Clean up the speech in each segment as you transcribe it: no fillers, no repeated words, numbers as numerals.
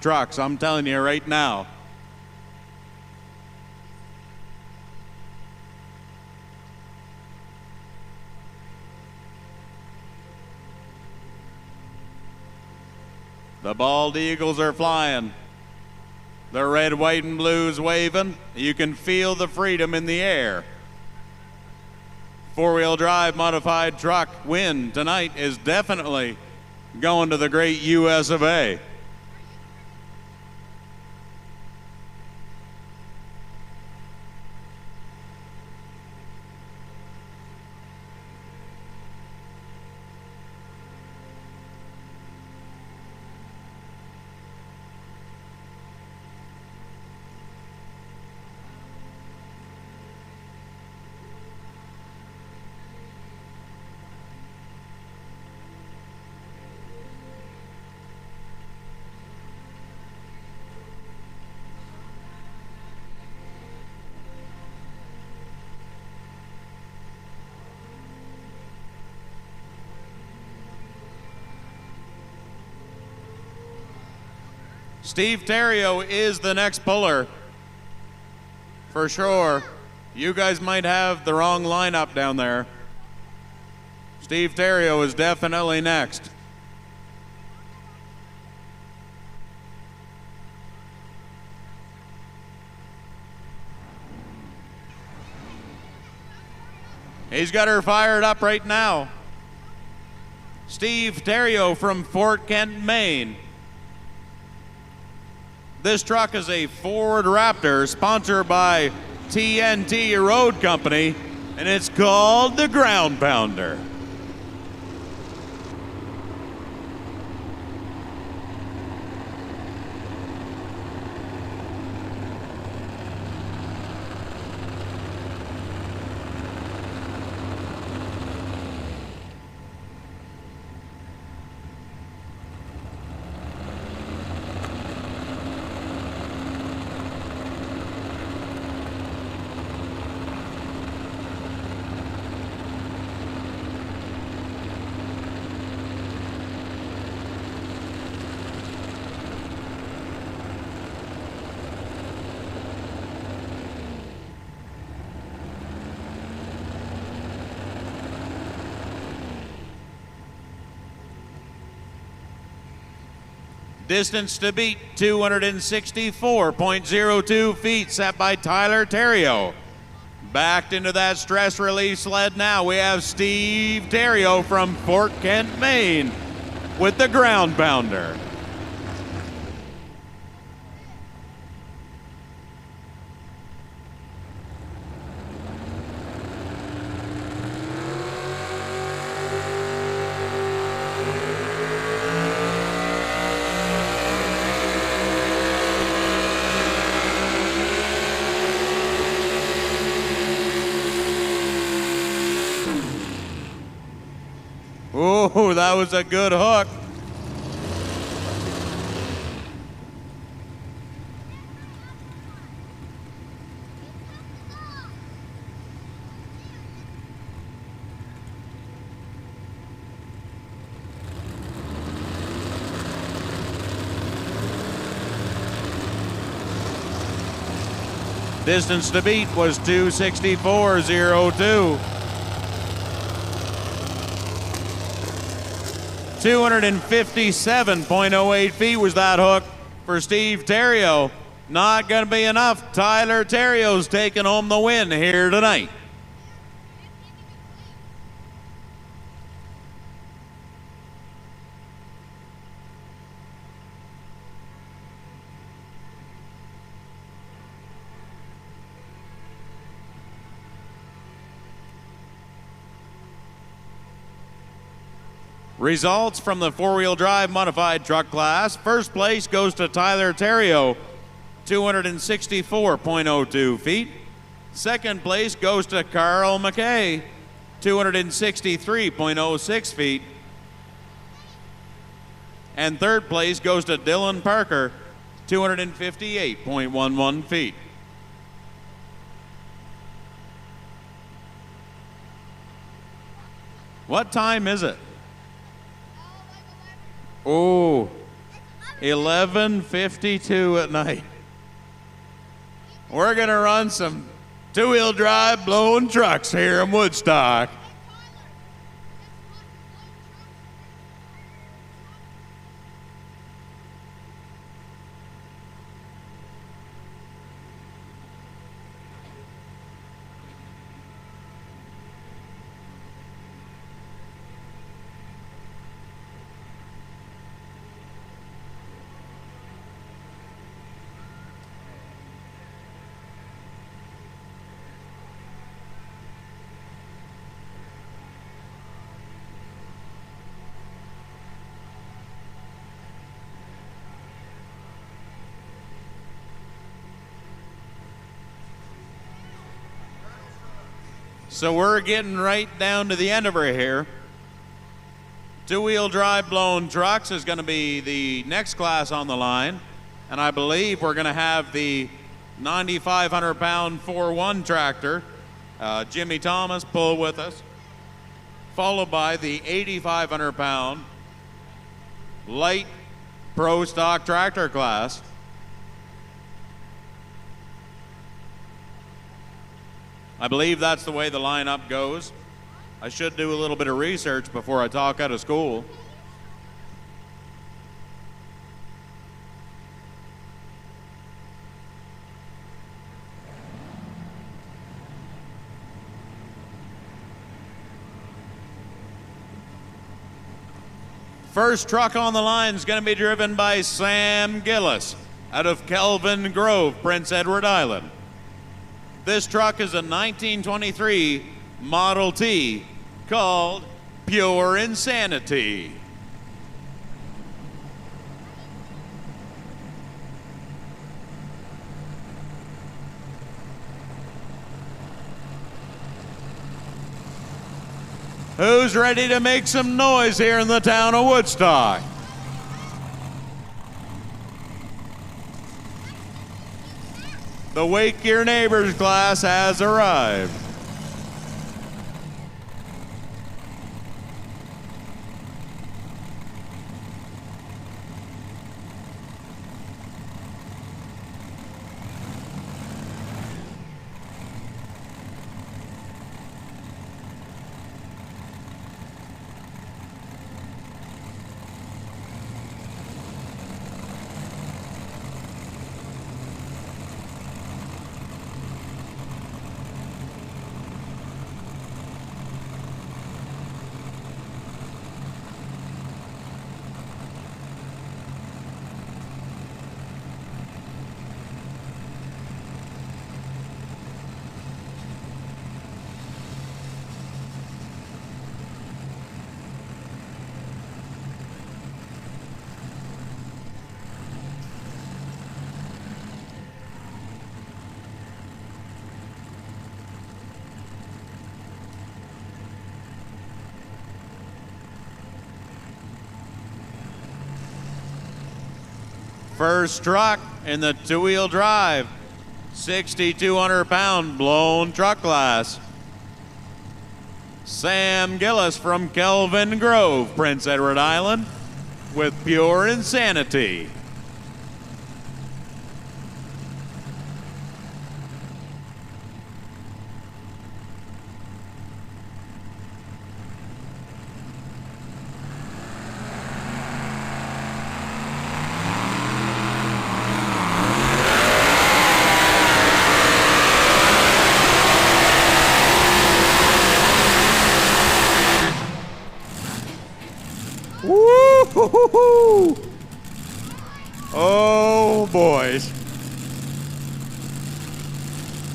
trucks, I'm telling you right now. The bald eagles are flying. The red, white, and blues waving. You can feel the freedom in the air. Four-wheel drive modified truck win tonight is definitely going to the great US of A. Steve Terrio is the next puller, for sure. You guys might have the wrong lineup down there. Steve Terrio is definitely next. He's got her fired up right now. Steve Terrio from Fort Kent, Maine. This truck is a Ford Raptor sponsored by TNT Road Company, and it's called the Ground Pounder. Distance to beat, 264.02 feet, set by Tyler Terrio. Backed into that stress relief sled now, we have Steve Terrio from Fort Kent, Maine with the Ground Pounder. Oh, that was a good hook. Distance to beat was 264.02. 257.08 feet was that hook for Steve Terrio. Not going to be enough. Tyler Terrio's taking home the win here tonight. Results from the four-wheel drive modified truck class. First place goes to Tyler Terrio, 264.02 feet. Second place goes to Carl McKay, 263.06 feet. And third place goes to Dylan Parker, 258.11 feet. What time is it? Oh. 11:52 at night. We're gonna run some two-wheel drive blowing trucks here in Woodstock. So we're getting right down to the end of her here. Two-wheel drive blown trucks is going to be the next class on the line. And I believe we're going to have the 9,500-pound 4-1 tractor, Jimmy Thomas, pull with us, followed by the 8,500-pound light pro stock tractor class. I believe that's the way the lineup goes. I should do a little bit of research before I talk out of school. First truck on the line is going to be driven by Sam Gillis out of Kelvin Grove, Prince Edward Island. This truck is a 1923 Model T called Pure Insanity. Who's ready to make some noise here in the town of Woodstock? The Wake Your Neighbors class has arrived. First truck in the two-wheel drive, 6,200-pound blown truck class. Sam Gillis from Kelvin Grove, Prince Edward Island, with Pure Insanity. Woo-hoo-hoo-hoo. Oh, boys.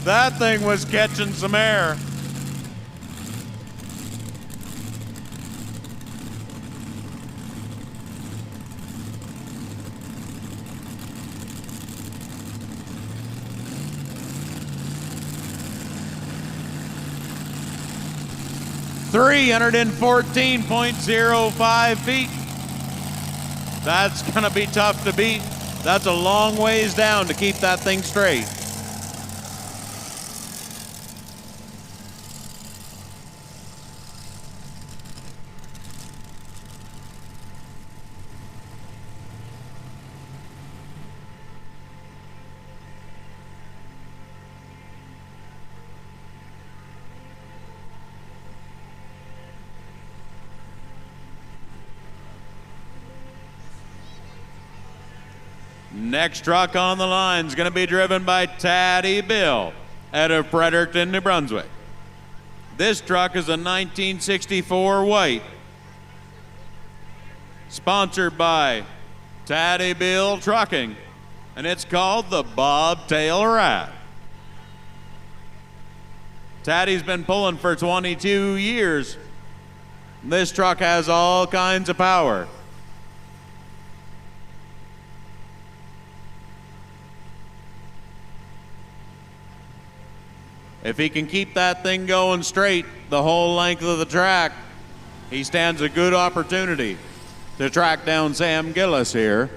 That thing was catching some air. $314.05 feet. That's gonna be tough to beat. That's a long ways down to keep that thing straight. Next truck on the line is going to be driven by Taddy Bill out of Fredericton, New Brunswick. This truck is a 1964 white. Sponsored by Taddy Bill Trucking, and it's called the Bobtail Rat. Taddy's been pulling for 22 years. This truck has all kinds of power. If he can keep that thing going straight the whole length of the track, he stands a good opportunity to track down Sam Gillis here.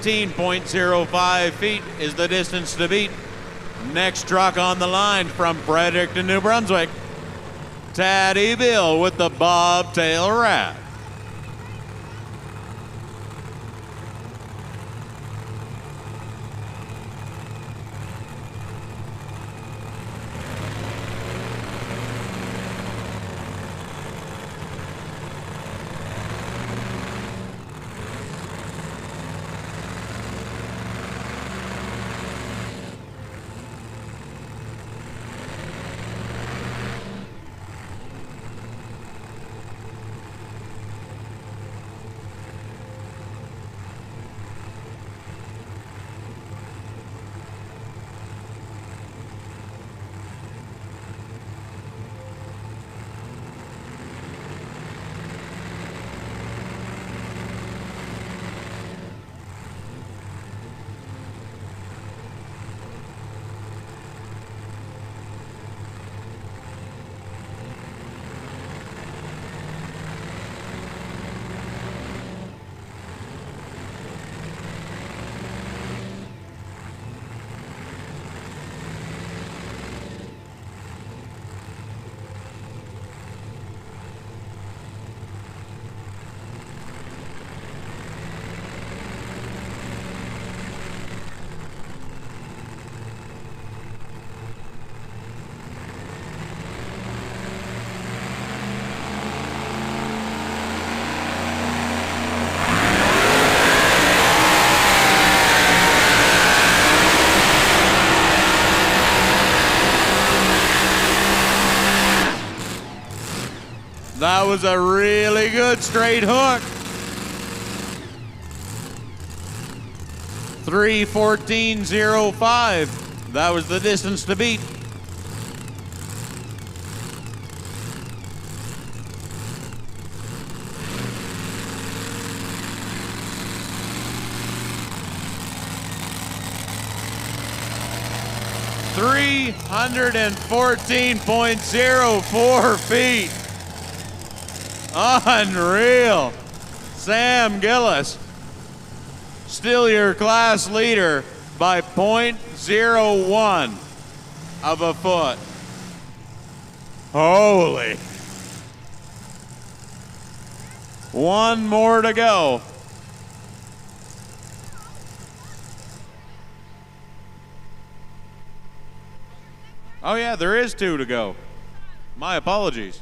.005 feet is the distance to beat. Next truck on the line from Fredericton, New Brunswick, Taddy Bill with the Bobtail Rat. That was a really good straight hook. 3:14.05. That was the distance to beat. 314.04 feet. Unreal. Sam Gillis, still your class leader by .01 of a foot. Holy. One more to go. Oh yeah, there is 2 to go. My apologies.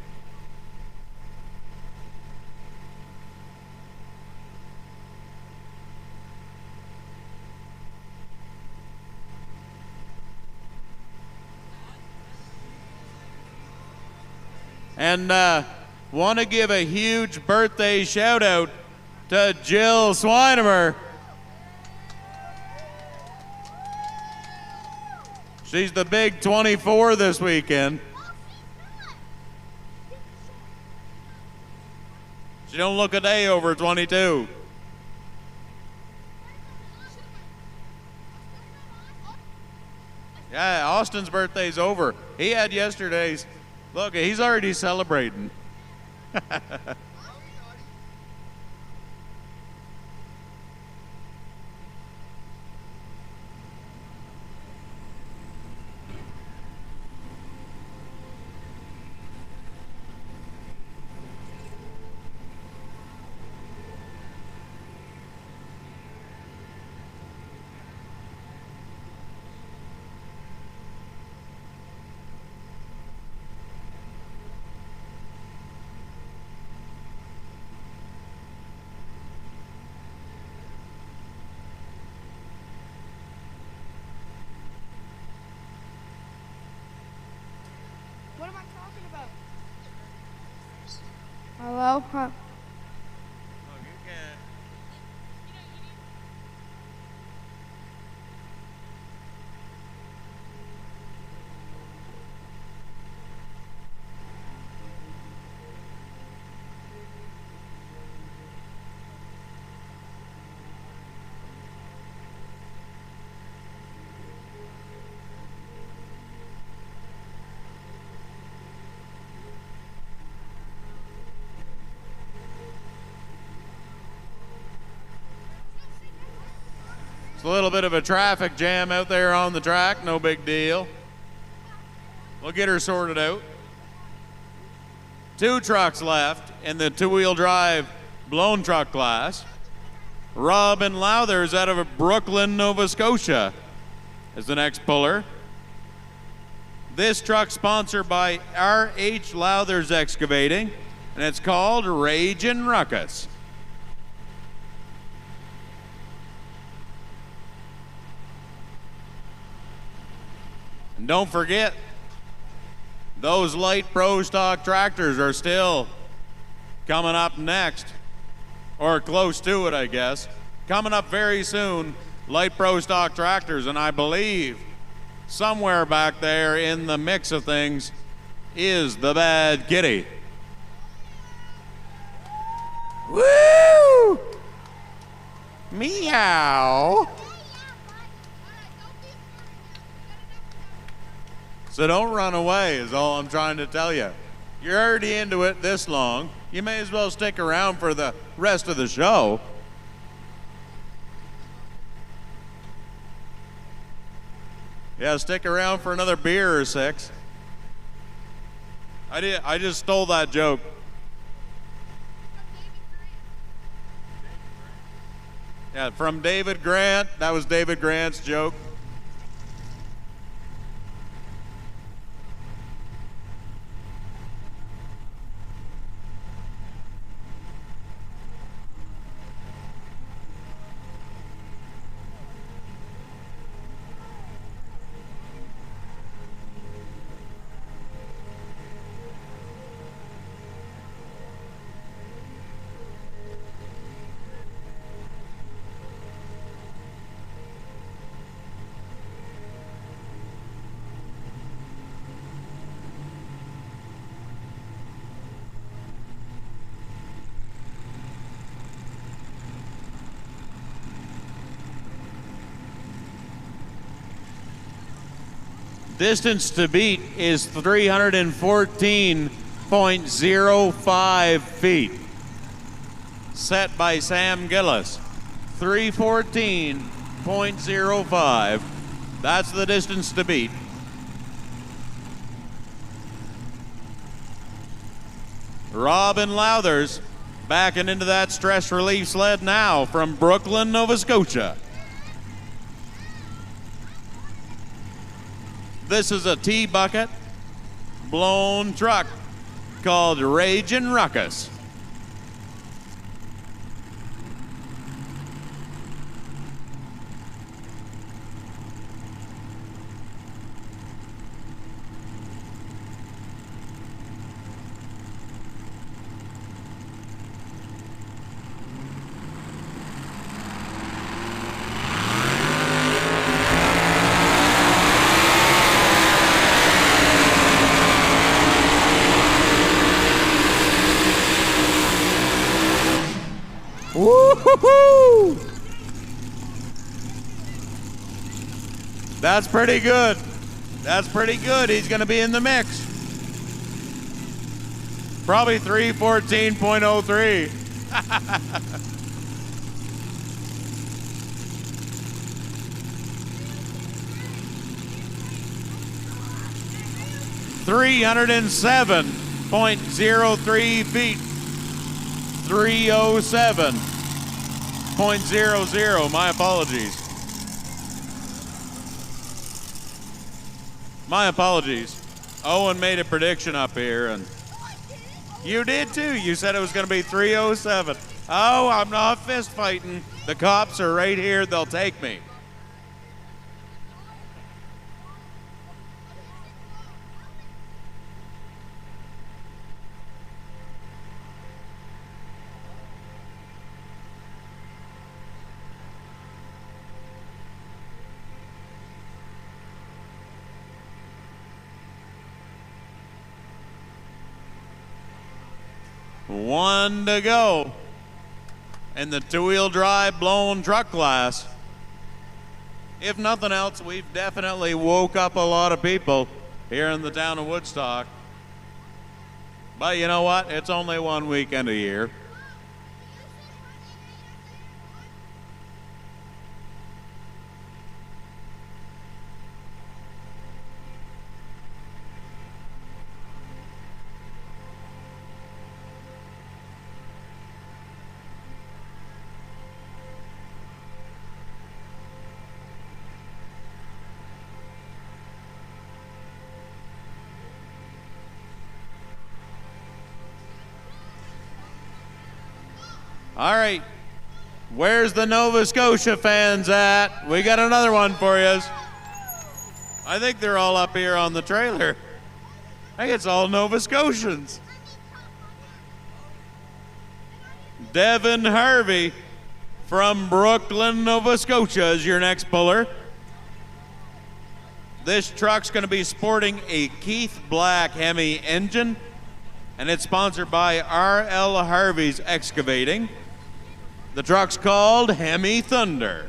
And want to give a huge birthday shout out to Jill Swinemer. She's the big 24 this weekend. She don't look a day over 22. Yeah, Austin's birthday's over. He had yesterday's. Look, he's already celebrating. What am I talking about? Hello? Huh? Oh, you can't. It's a little bit of a traffic jam out there on the track, no big deal. We'll get her sorted out. 2 trucks left in the 2-wheel drive blown truck class. Robin Lowthers out of Brooklyn, Nova Scotia is the next puller. This truck sponsored by R.H. Lowthers Excavating, and it's called Ragin' Ruckus. And don't forget, those light pro stock tractors are still coming up next, or close to it, I guess. Coming up very soon, light pro stock tractors, and I believe somewhere back there in the mix of things is the Bad Kitty. Woo! Meow. So don't run away is all I'm trying to tell you. You're already into it this long. You may as well stick around for the rest of the show. Yeah, stick around for another beer or 6. I just stole that joke. Yeah, from David Grant. That was David Grant's joke. Distance to beat is 314.05 feet. Set by Sam Gillis. 314.05. That's the distance to beat. Robin Lauthers backing into that stress relief sled now from Brooklyn, Nova Scotia. This is a T-bucket blown truck called Ragin' Ruckus. Woo-hoo-hoo! That's pretty good. That's pretty good. He's going to be in the mix. Probably 314.03. 307.03 feet. 307.00. My apologies. My apologies. Owen made a prediction up here, and you did too. You said it was going to be 307. Oh, I'm not fist fighting. The cops are right here. They'll take me. One to go in the two-wheel drive blown truck class. If nothing else, we've definitely woke up a lot of people here in the town of Woodstock. But you know what? It's only one weekend a year. All right, where's the Nova Scotia fans at? We got another one for you. I think they're all up here on the trailer. I think it's all Nova Scotians. Devin Harvey from Brooklyn, Nova Scotia is your next puller. This truck's going to be sporting a Keith Black Hemi engine, and it's sponsored by R.L. Harvey's Excavating. The truck's called Hemi Thunder.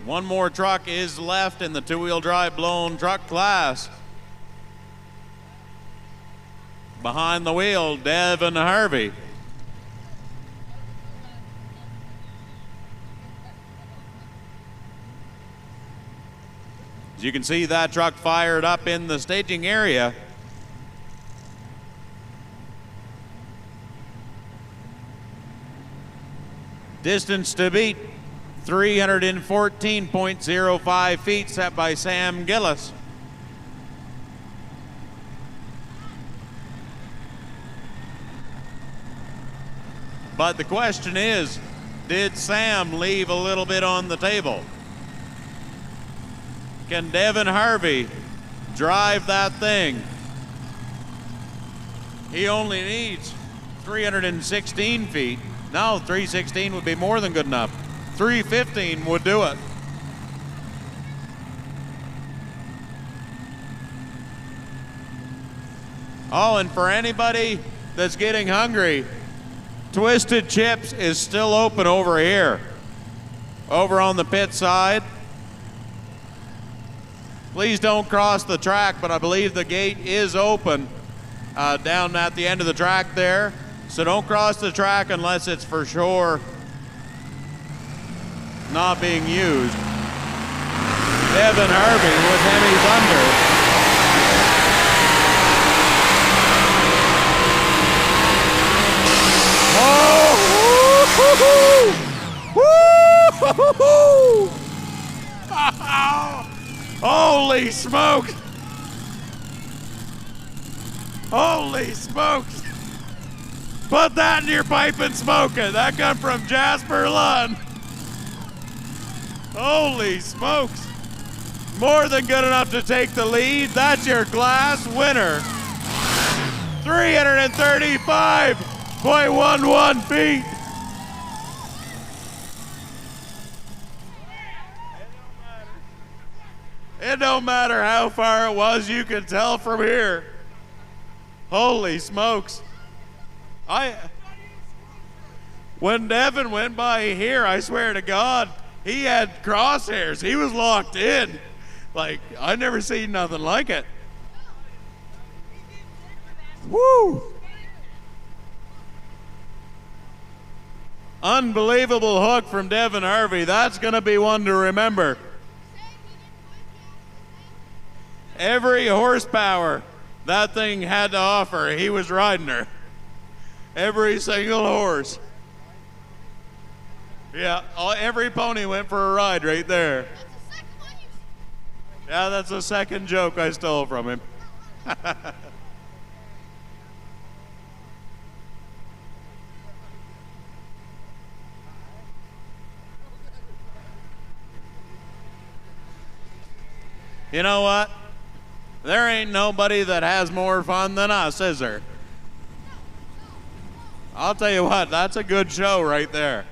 One more truck is left in the two-wheel drive blown truck class. Behind the wheel, Devin Harvey. As you can see, that truck fired up in the staging area. Distance to beat, 314.05 feet, set by Sam Gillis. But the question is, did Sam leave a little bit on the table? Can Devin Harvey drive that thing? He only needs 316 feet. No, 316 would be more than good enough. 315 would do it. Oh, and for anybody that's getting hungry, Twisted Chips is still open over here. Over on the pit side. Please don't cross the track, but I believe the gate is open down at the end of the track there. So don't cross the track unless it's for sure not being used. Devin Harvey with Hemi Thunder. Oh! Woo-hoo-hoo! Holy smokes! Holy smokes! Put that in your pipe and smoke it. That come from Jasper Lund. Holy smokes. More than good enough to take the lead. That's your class winner. 335.11 feet. It don't matter how far it was, you can tell from here. Holy smokes. When Devin went by here, I swear to God, he had crosshairs. He was locked in. Like, I've never seen nothing like it. Woo! Unbelievable hook from Devin Harvey. That's going to be one to remember. Every horsepower that thing had to offer, he was riding her. Every single horse. Yeah, every pony went for a ride right there. Yeah, that's the second joke I stole from him. You know what? There ain't nobody that has more fun than us, is there? I'll tell you what, that's a good show right there.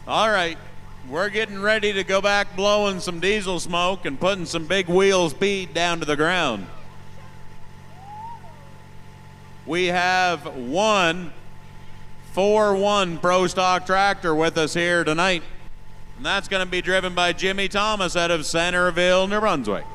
All right, we're getting ready to go back blowing some diesel smoke and putting some big wheel speed down to the ground. We have one 4-1 Pro Stock tractor with us here tonight, and that's going to be driven by Jimmy Thomas out of Centerville, New Brunswick.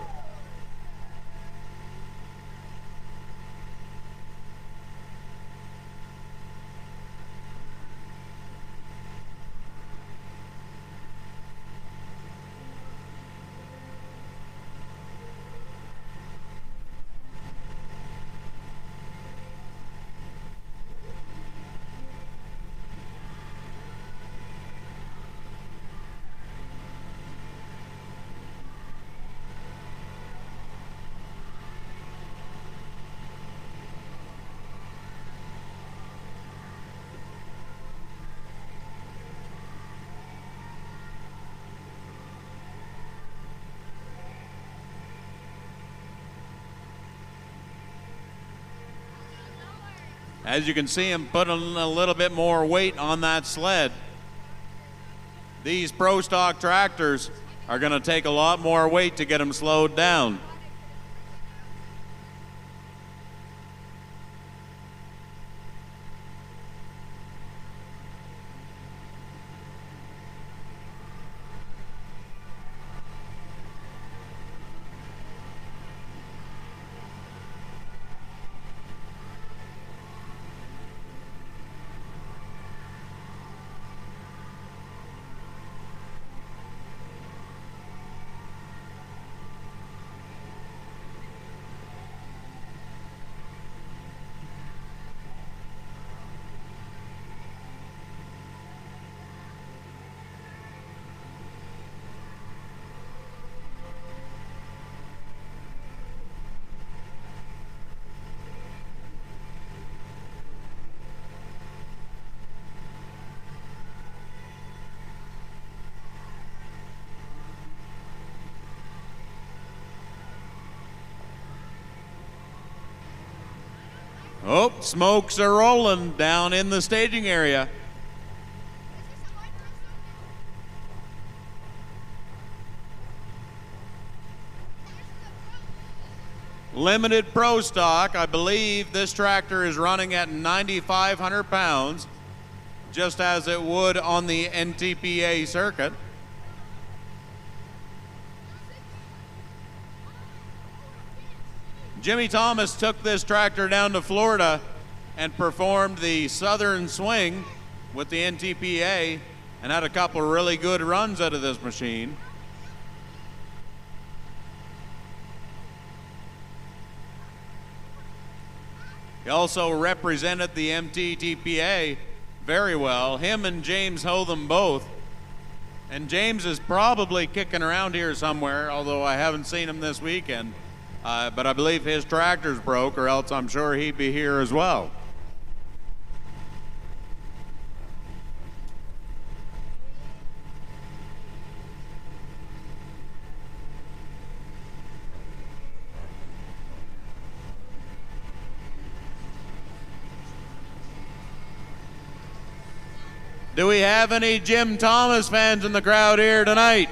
As you can see him putting a little bit more weight on that sled. These Pro Stock tractors are going to take a lot more weight to get them slowed down. Oh, smokes are rolling down in the staging area. Limited Pro Stock. I believe this tractor is running at 9,500 pounds, just as it would on the NTPA circuit. Jimmy Thomas took this tractor down to Florida and performed the Southern Swing with the NTPA and had a couple really good runs out of this machine. He also represented the MTTPA very well. Him and James Hotham both. And James is probably kicking around here somewhere, although I haven't seen him this weekend. But I believe his tractor's broke, or else I'm sure he'd be here as well. Do we have any Jim Thomas fans in the crowd here tonight?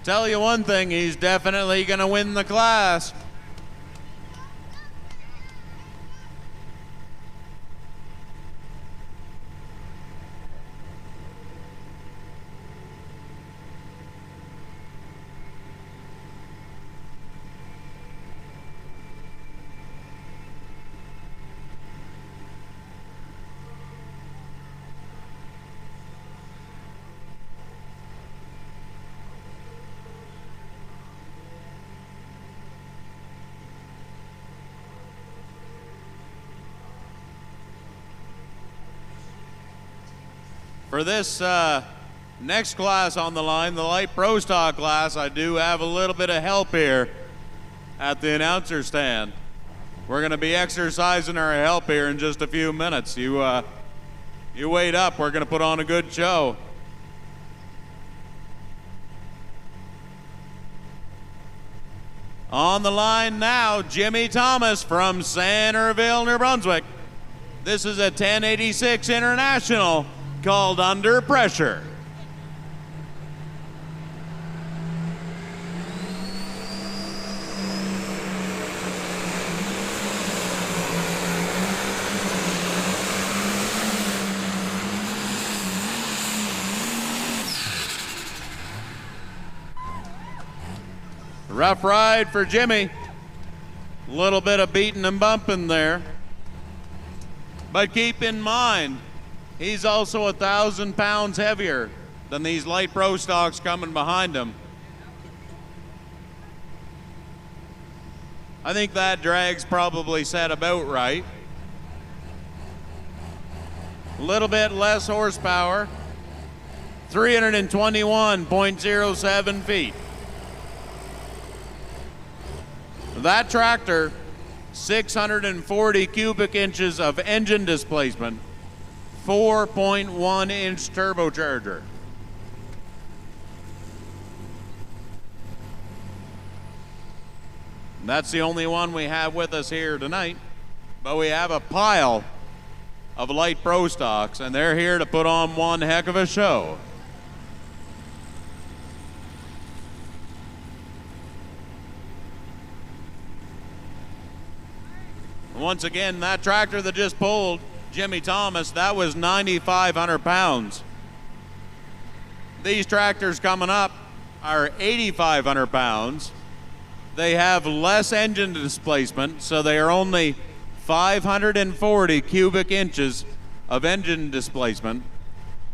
Tell you one thing, he's definitely going to win the class. For this next class on the line, the light Pro Stock class, I do have a little bit of help here at the announcer stand. We're going to be exercising our help here in just a few minutes. You wait up. We're going to put on a good show. On the line now, Jimmy Thomas from Centerville, New Brunswick. This is a 1086 International called Under Pressure. Rough ride for Jimmy. A little bit of beating and bumping there. But keep in mind, he's also 1,000 pounds heavier than these light Pro Stocks coming behind him. I think that drag's probably set about right. A little bit less horsepower, 321.07 feet. That tractor, 640 cubic inches of engine displacement, 4.1 inch turbocharger. That's the only one we have with us here tonight. But we have a pile of light pro stocks, and they're here to put on one heck of a show. Once again, that tractor that just pulled Jimmy Thomas, that was 9,500 pounds. These tractors coming up are 8,500 pounds. They have less engine displacement, so they are only 540 cubic inches of engine displacement,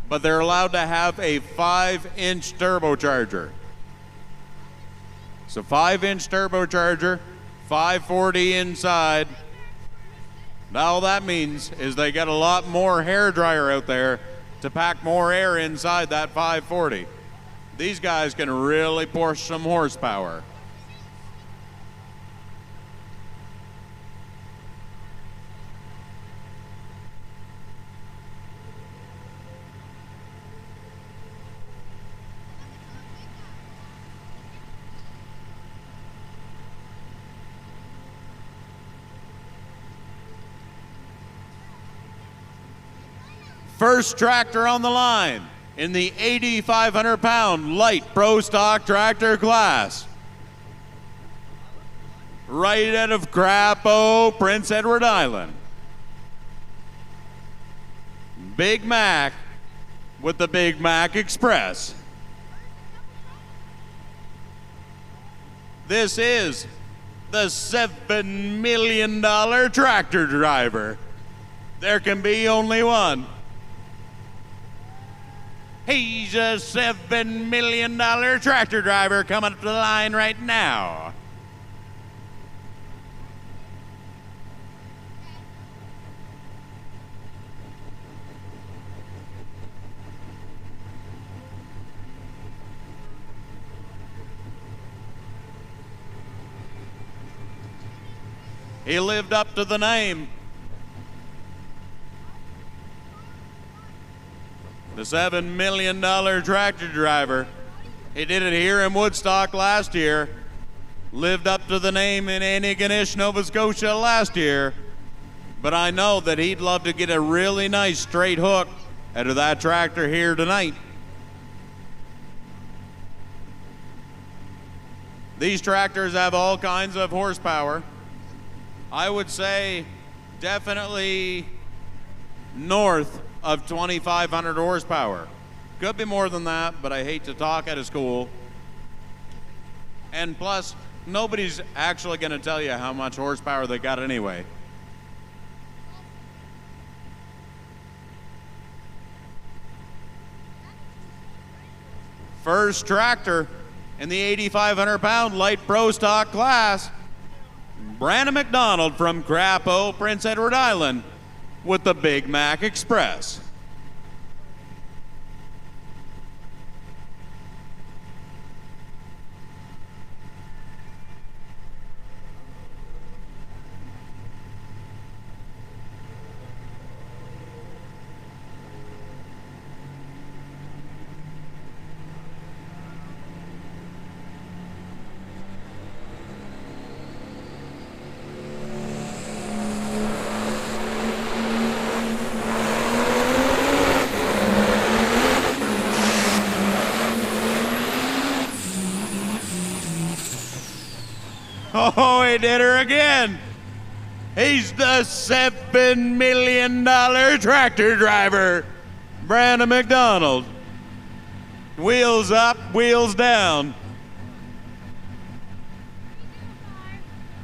but they're allowed to have a 5-inch turbocharger. So 5-inch turbocharger, 540 inside. Now all that means is they got a lot more hair dryer out there to pack more air inside that 540. These guys can really push some horsepower. First tractor on the line in the 8,500 pound light pro stock tractor class. Right out of Crapo, Prince Edward Island. Big Mac with the Big Mac Express. This is the $7 million tractor driver. There can be only one. He's a $7 million tractor driver coming up to the line right now. He lived up to the name. The $7 million tractor driver. He did it here in Woodstock last year. Lived up to the name in Antigonish, Nova Scotia last year. But I know that he'd love to get a really nice straight hook out of that tractor here tonight. These tractors have all kinds of horsepower. I would say definitely north of 2,500 horsepower. Could be more than that, but I hate to talk out of school. And plus, nobody's actually going to tell you how much horsepower they got anyway. First tractor in the 8,500 pound light pro stock class, Brandon McDonald from Crapo, Prince Edward Island, with the Big Mac Express. Oh, he did her again. He's the $7 million tractor driver, Brandon McDonald. Wheels up, wheels down.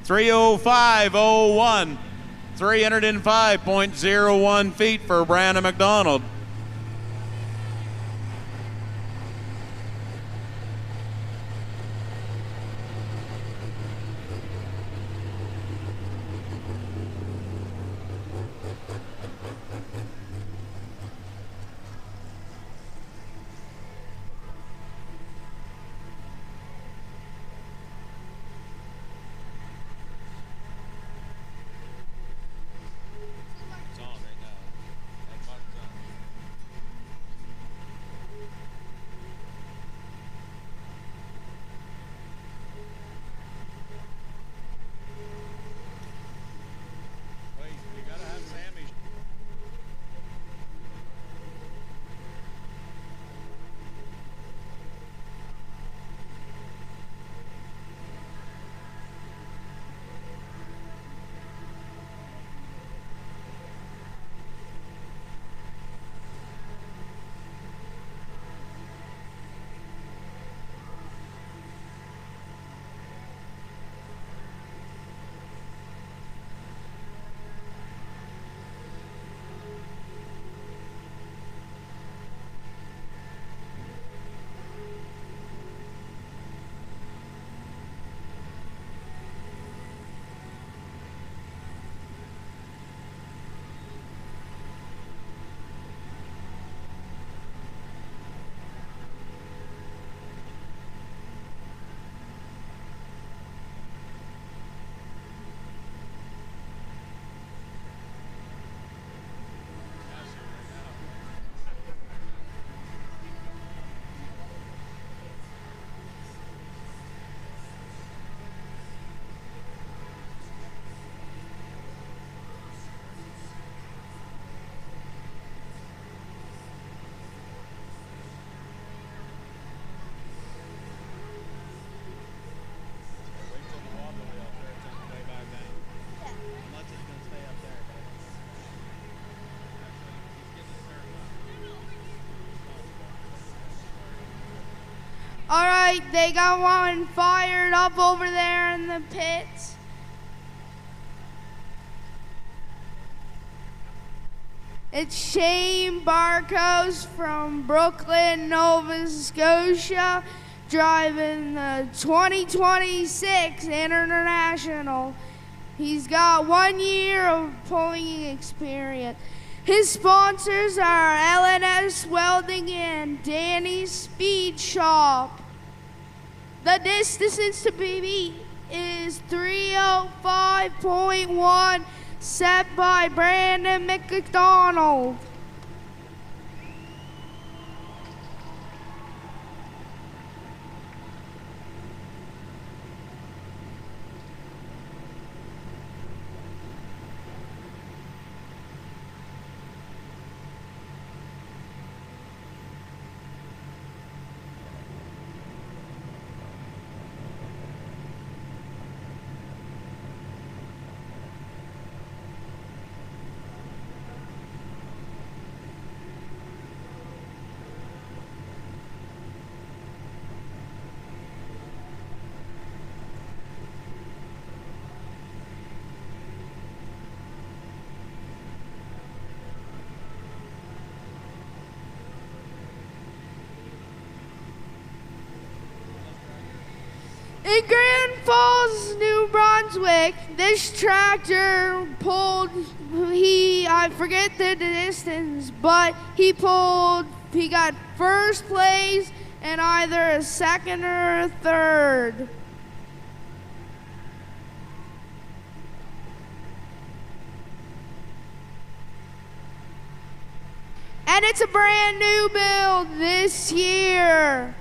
305.01, 305.01 feet for Brandon McDonald. right, they got one fired up over there in the pits. It's Shane Barkos from Brooklyn, Nova Scotia, driving the 2026 International. He's got 1 year of pulling experience. His sponsors are LNS Welding and Danny's Speed Shop. The distance to be beat is 3:05.1, set by Brandon McDonald. In Grand Falls, New Brunswick, this tractor pulled, I forget the distance, but he got first place and either a second or a third. And it's a brand new build this year.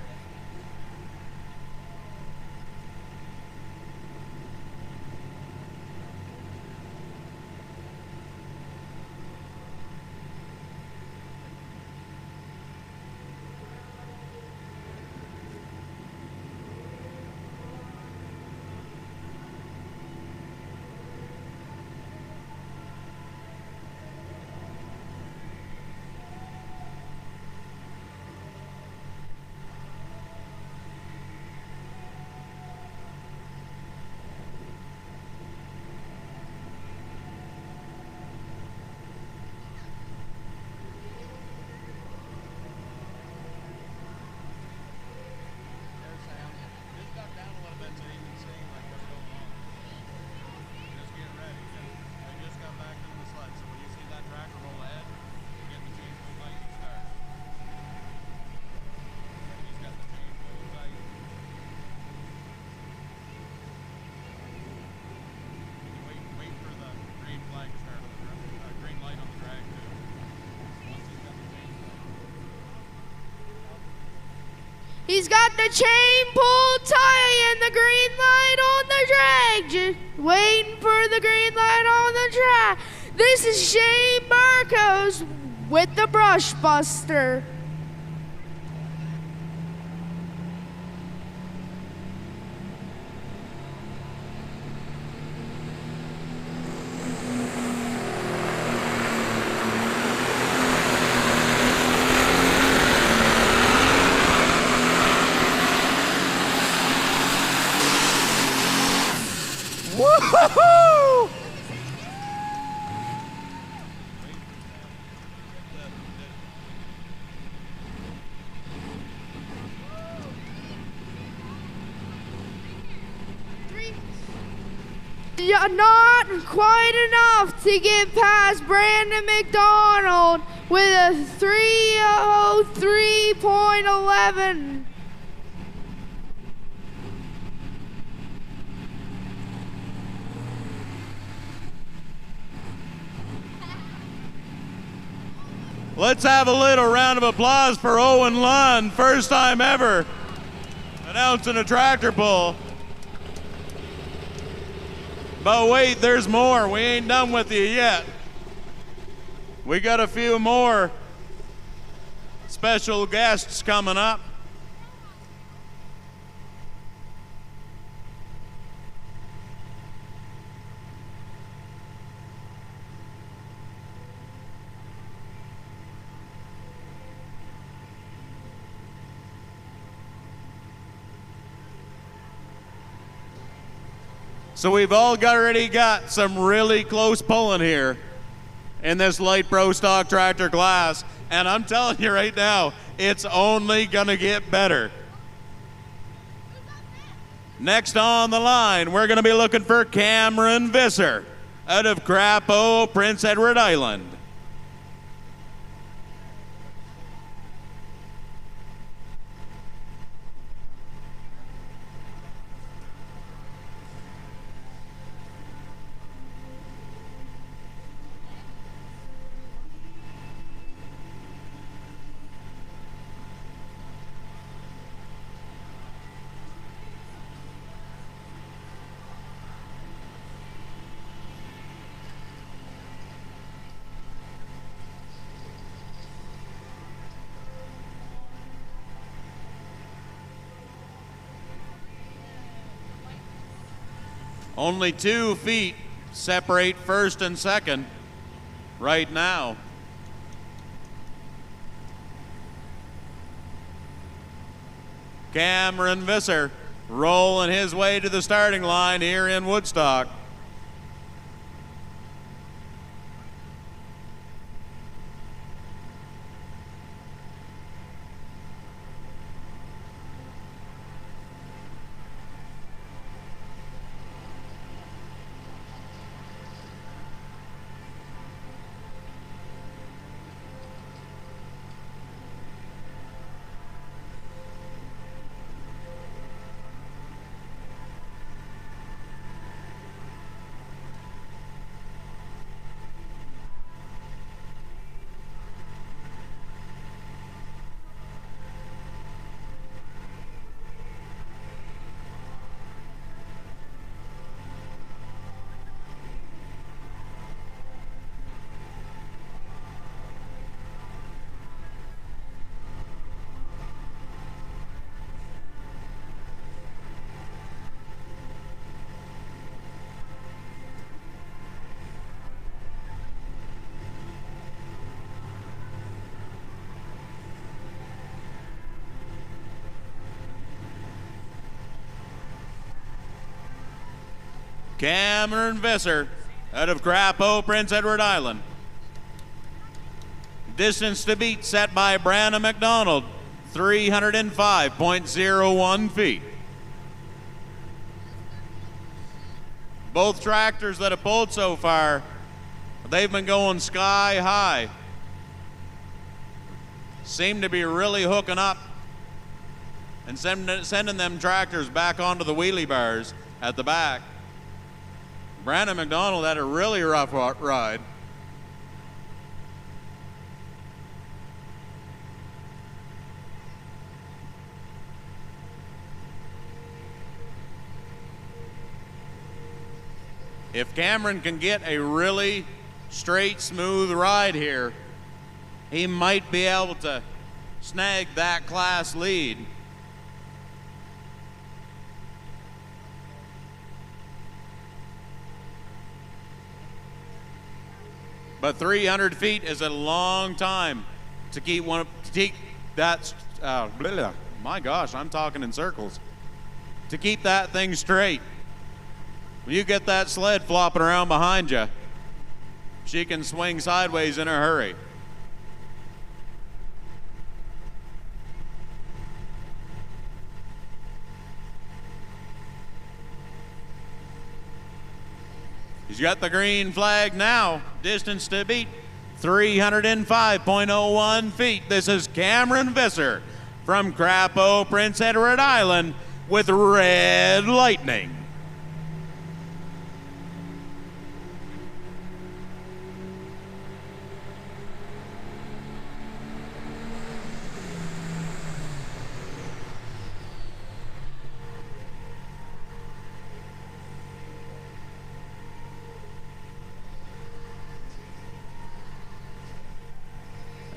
He's got the chain pulled tight and the green light on the drag. Just waiting for the green light on the track. This is Shane Barkos with the Brush Buster. Woo-hoo-hoo! Not quite enough to get past Brandon McDonald with a 3:03.11. Let's have a little round of applause for Owen Lund, first time ever announcing a tractor pull. But wait, there's more. We ain't done with you yet. We got a few more special guests coming up. So we've already got some really close pulling here in this light pro stock tractor class. And I'm telling you right now, it's only gonna get better. Next on the line, we're gonna be looking for Cameron Visser out of Crapo, Prince Edward Island. Only 2 feet separate first and second right now. Cameron Visser rolling his way to the starting line here in Woodstock. Cameron Visser out of Crapo, Prince Edward Island. Distance to beat set by Brandon McDonald, 305.01 feet. Both tractors that have pulled so far, they've been going sky high. Seem to be really hooking up and sending them tractors back onto the wheelie bars at the back. Brandon McDonald had a really rough ride. If Cameron can get a really straight, smooth ride here, he might be able to snag that class lead. But 300 feet is a long time to keep that. My gosh, I'm talking in circles. To keep that thing straight. When you get that sled flopping around behind you, she can swing sideways in a hurry. He's got the green flag now. Distance to beat, 305.01 feet. This is Cameron Visser from Crapo, Prince Edward Island with Red Lightning.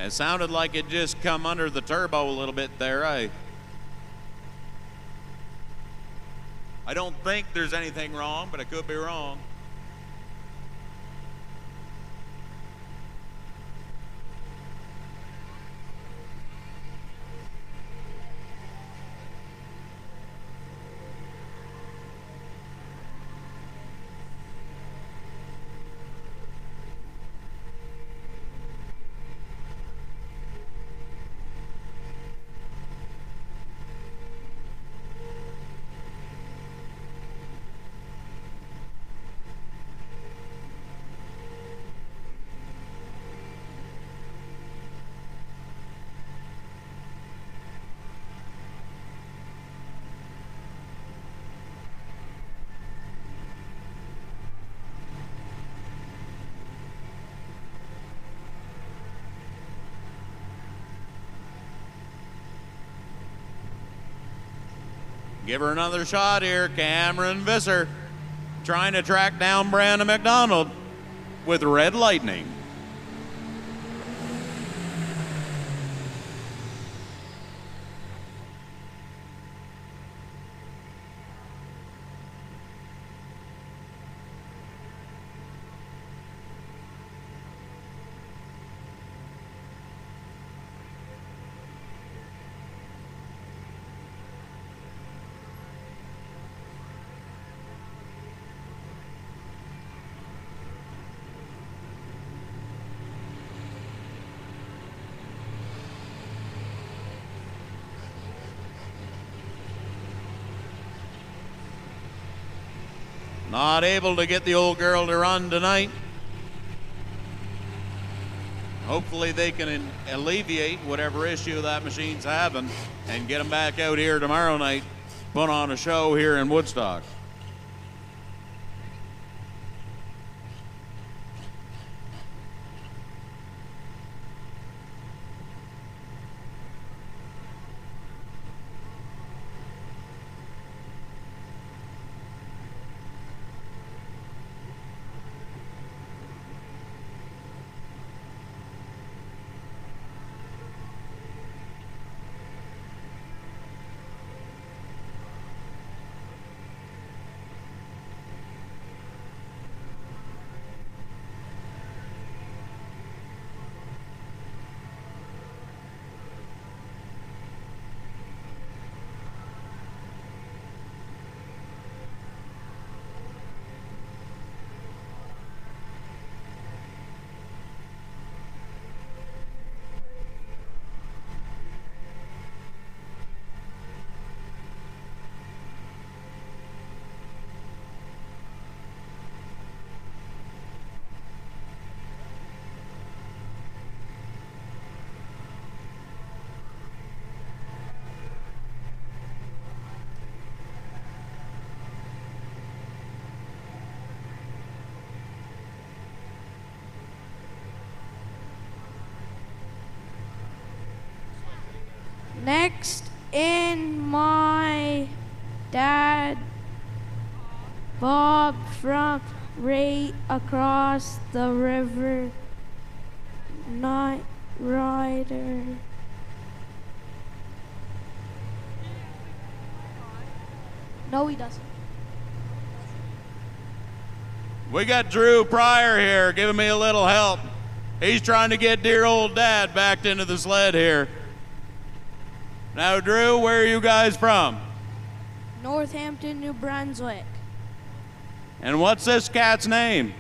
It sounded like it just come under the turbo a little bit there. I don't think there's anything wrong, but I could be wrong. Give her another shot here. Cameron Visser trying to track down Brandon McDonald with Red Lightning. Not able to get the old girl to run tonight. Hopefully they can alleviate whatever issue that machine's having and get them back out here tomorrow night, put on a show here in Woodstock. Next in my dad, Bob from right across the river, Night Rider. No, he doesn't. We got Drew Pryor here giving me a little help. He's trying to get dear old dad backed into the sled here. Now, Drew, where are you guys from? Northampton, New Brunswick. And what's this cat's name?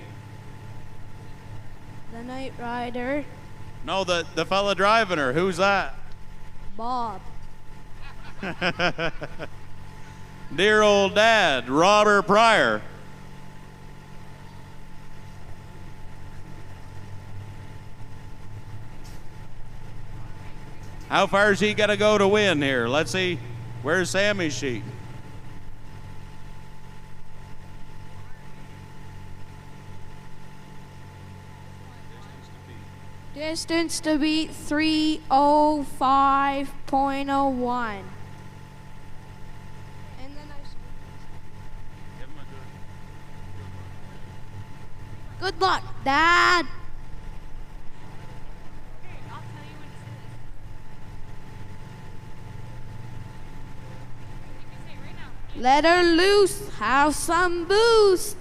The Night Rider, No, the fella driving her. Who's that? Bob. Dear old dad, Robert Pryor. How far is he got to go to win here? Let's see. Where's Sammy's sheet? Distance to beat 3:05.01. And then good luck, Dad. Let her loose, have some boost.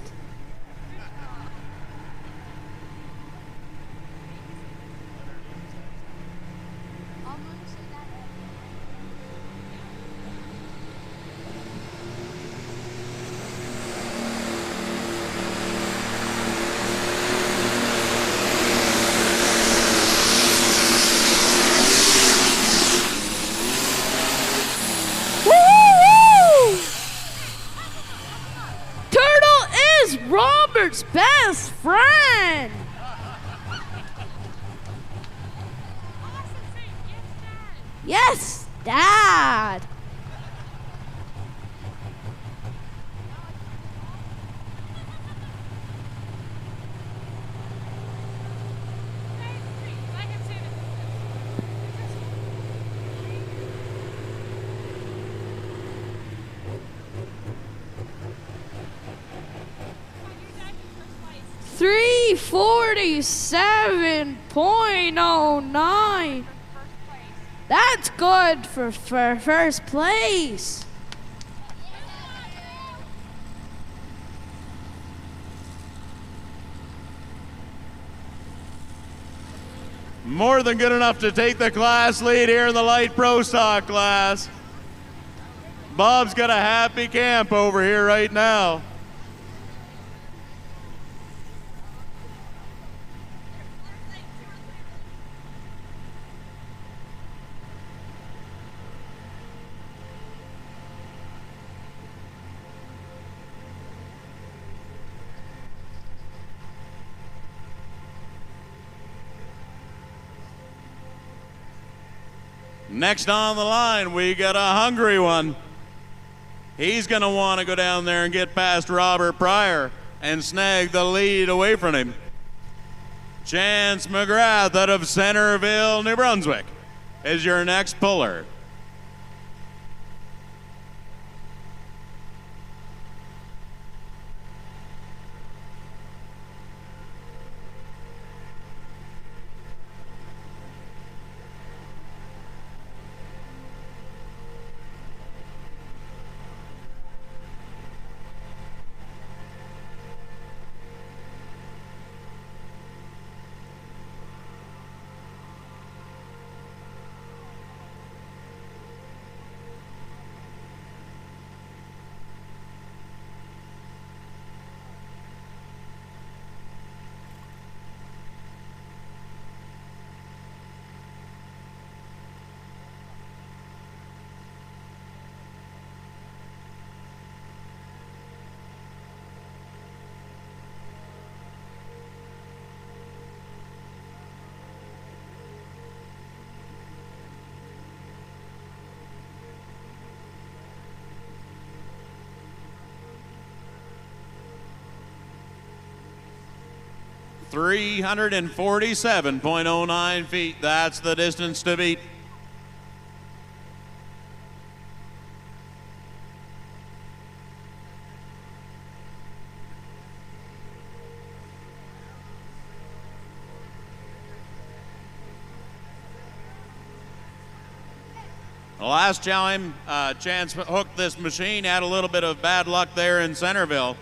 Robert's best friend. Yes, Dad. 3:47.09. That's good for first place. More than good enough to take the class lead here in the light pro stock class. Bob's got a happy camp over here right now. Next on the line, we got a hungry one. He's going to want to go down there and get past Robert Pryor and snag the lead away from him. Chance McGrath out of Centerville, New Brunswick is your next puller. $347.09 feet. That's the distance to beat. The last time Chance hooked this machine, had a little bit of bad luck there in Centerville,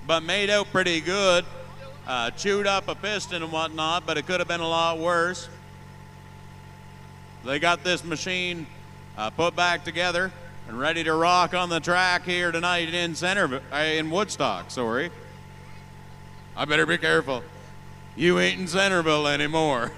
but made out pretty good. Chewed up a piston and whatnot, but it could have been a lot worse. They got this machine put back together and ready to rock on the track here tonight in Woodstock, sorry. I better be careful. You ain't in Centerville anymore.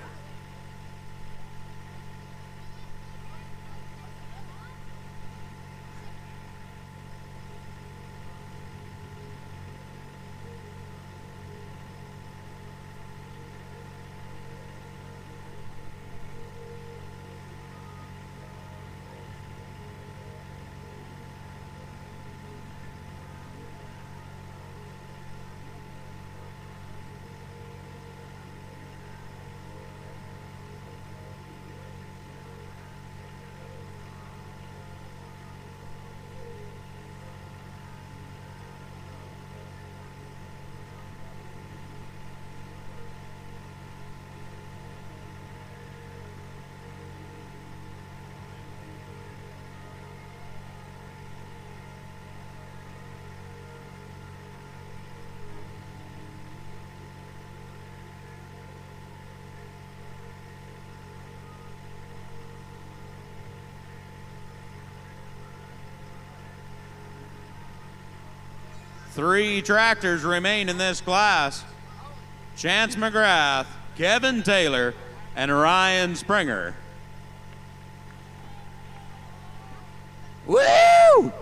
Three tractors remain in this class. Chance McGrath, Kevin Taylor, and Ryan Springer. Woo!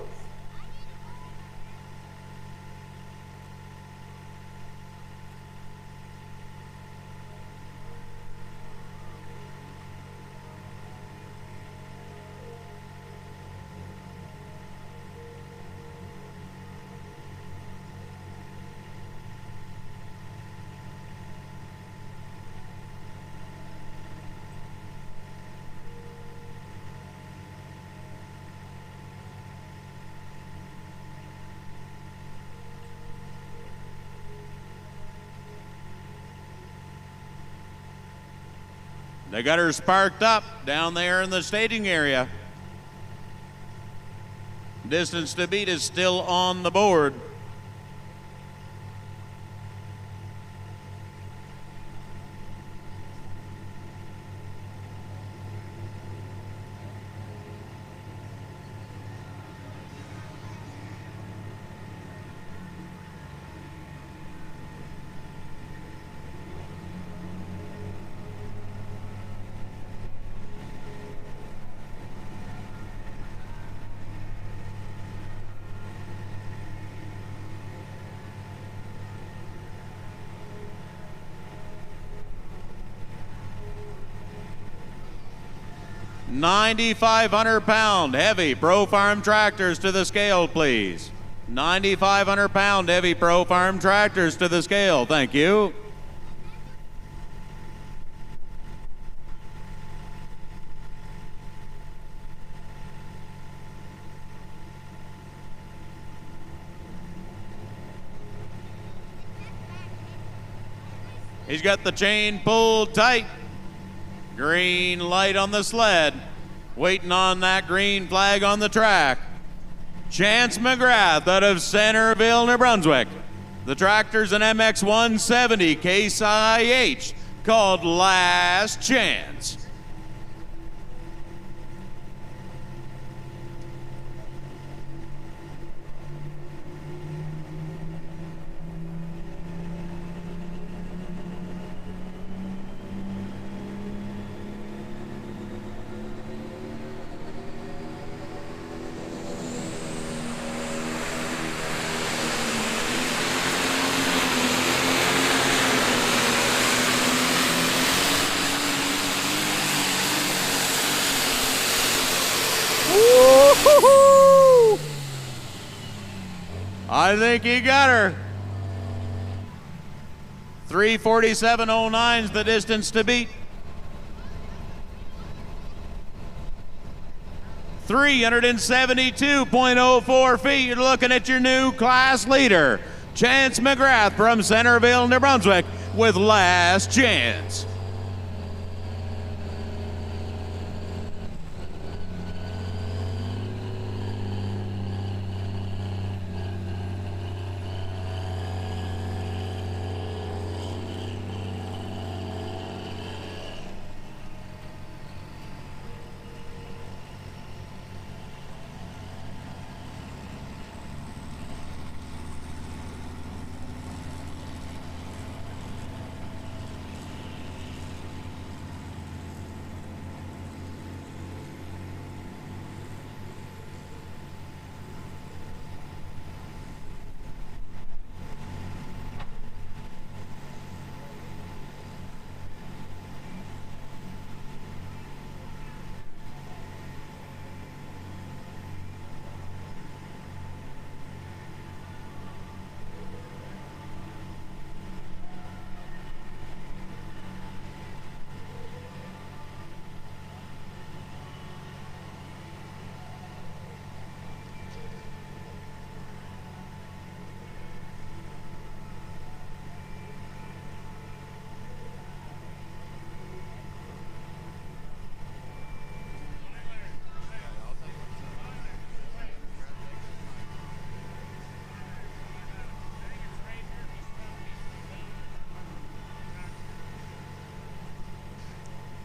They got her sparked up down there in the staging area. Distance to beat is still on the board. $9,500 heavy Pro Farm tractors to the scale, please. $9,500 heavy Pro Farm tractors to the scale. Thank you. He's got the chain pulled tight. Green light on the sled. Waiting on that green flag on the track. Chance McGrath out of Centerville, New Brunswick. The tractor's an MX 170 Case IH called Last Chance. Woo-hoo-hoo! I think he got her. 3:47.09 is the distance to beat. 372.04 feet. You're looking at your new class leader, Chance McGrath from Centerville, New Brunswick, with Last Chance.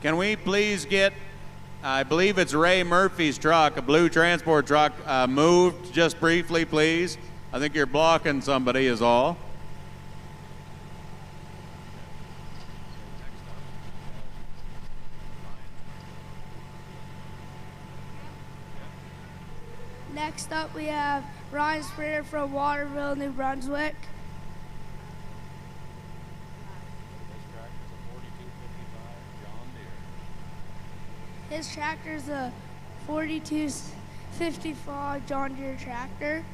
Can we please get, I believe it's Ray Murphy's truck, a blue transport truck, moved just briefly, please? I think you're blocking somebody is all. Next up, we have Ryan Springer from Waterville, New Brunswick. His tractor's a 4255 John Deere tractor.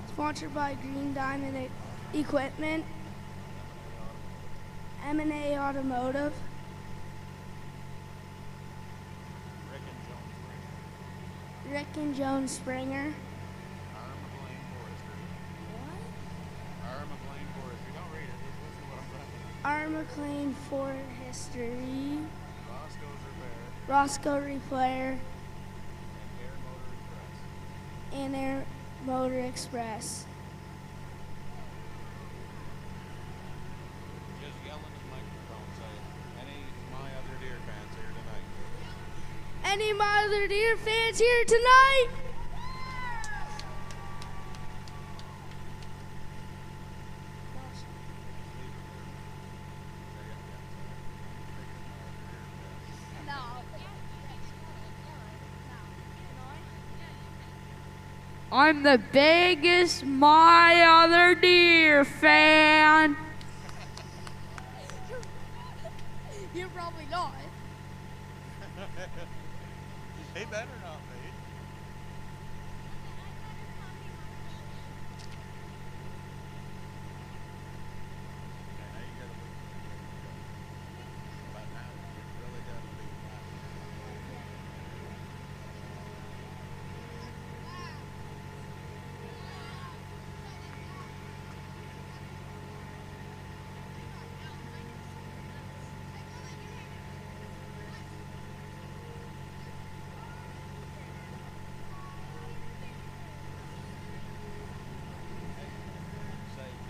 Sponsored by Green Diamond Equipment. M&A Automotive. Rick and Joan Springer. R. McLean Ford History. Roscoe Repair. And Air Motor Express. Just yell in the microphone, say, any My Other Deer fans here tonight? Any My Other Deer fans here tonight? I'm the biggest My Other Deer fan. You're probably not. He better not be.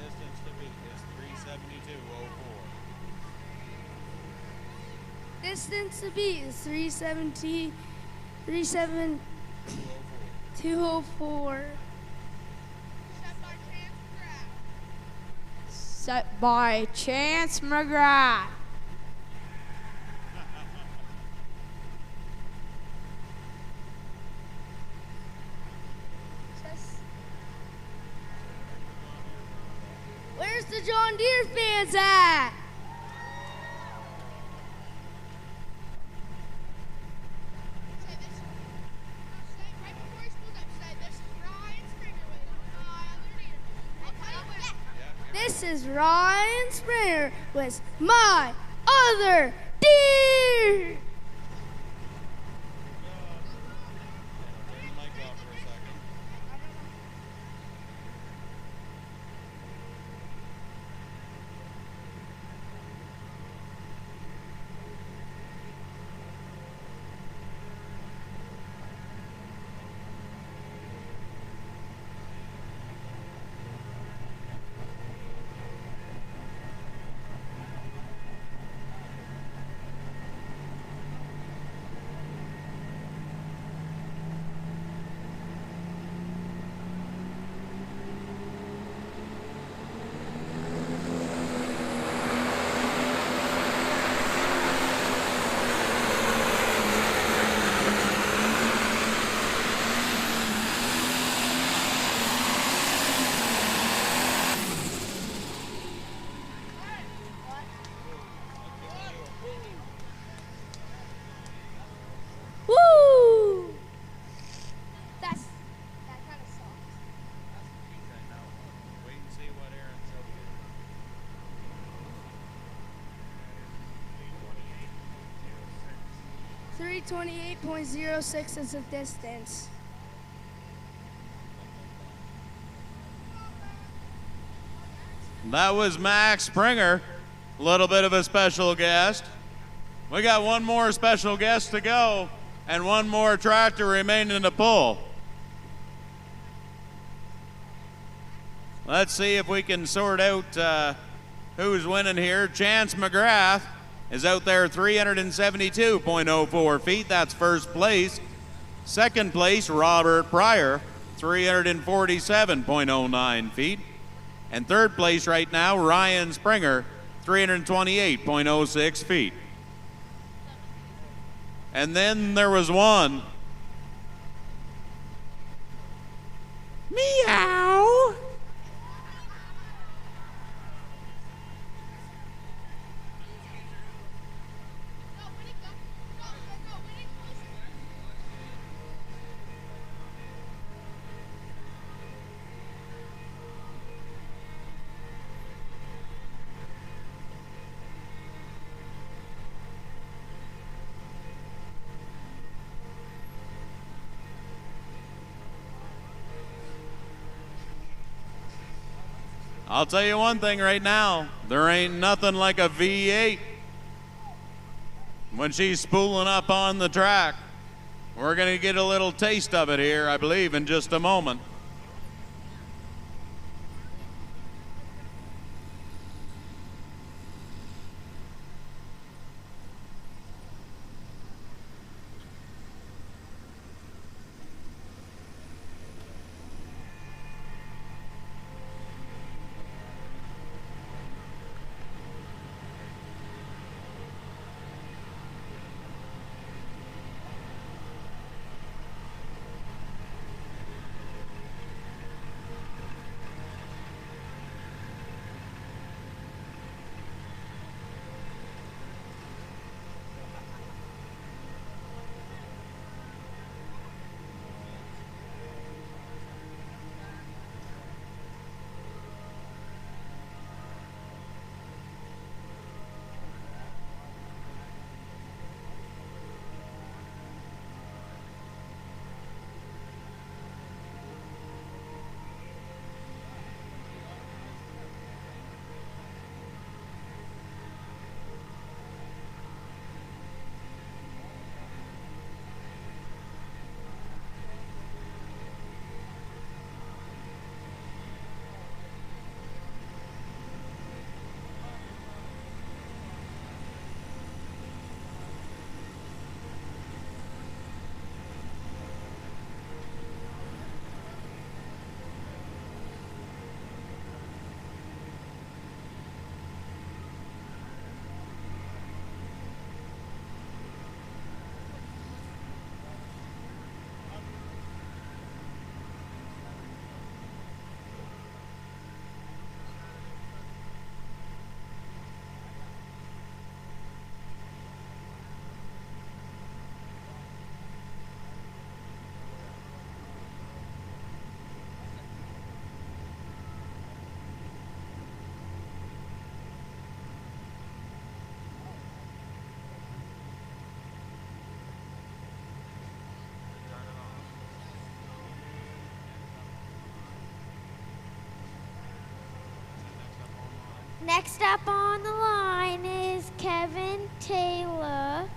Distance to beat is 372.04. Distance to beat is 372.04. Set by Chance McGrath. Where's the John Deere fans at? This is Ryan Springer with My Other Deer. Turn the mic off for a second. Woo! That kind of sucks. Okay, now wait and see what Aaron showed you. 328.06 is the distance. That was Max Springer, a little bit of a special guest. We got one more special guest to go and one more tractor remaining to pull. Let's see if we can sort out who's winning here. Chance McGrath is out there 372.04 feet. That's first place. Second place, Robert Pryor, 347.09 feet. And third place right now, Ryan Springer, 328.06 feet. And then there was one. Meow. I'll tell you one thing right now. There ain't nothing like a V8 when she's spooling up on the track. We're going to get a little taste of it here, I believe, in just a moment. Next up on the line is Kevin Taylor.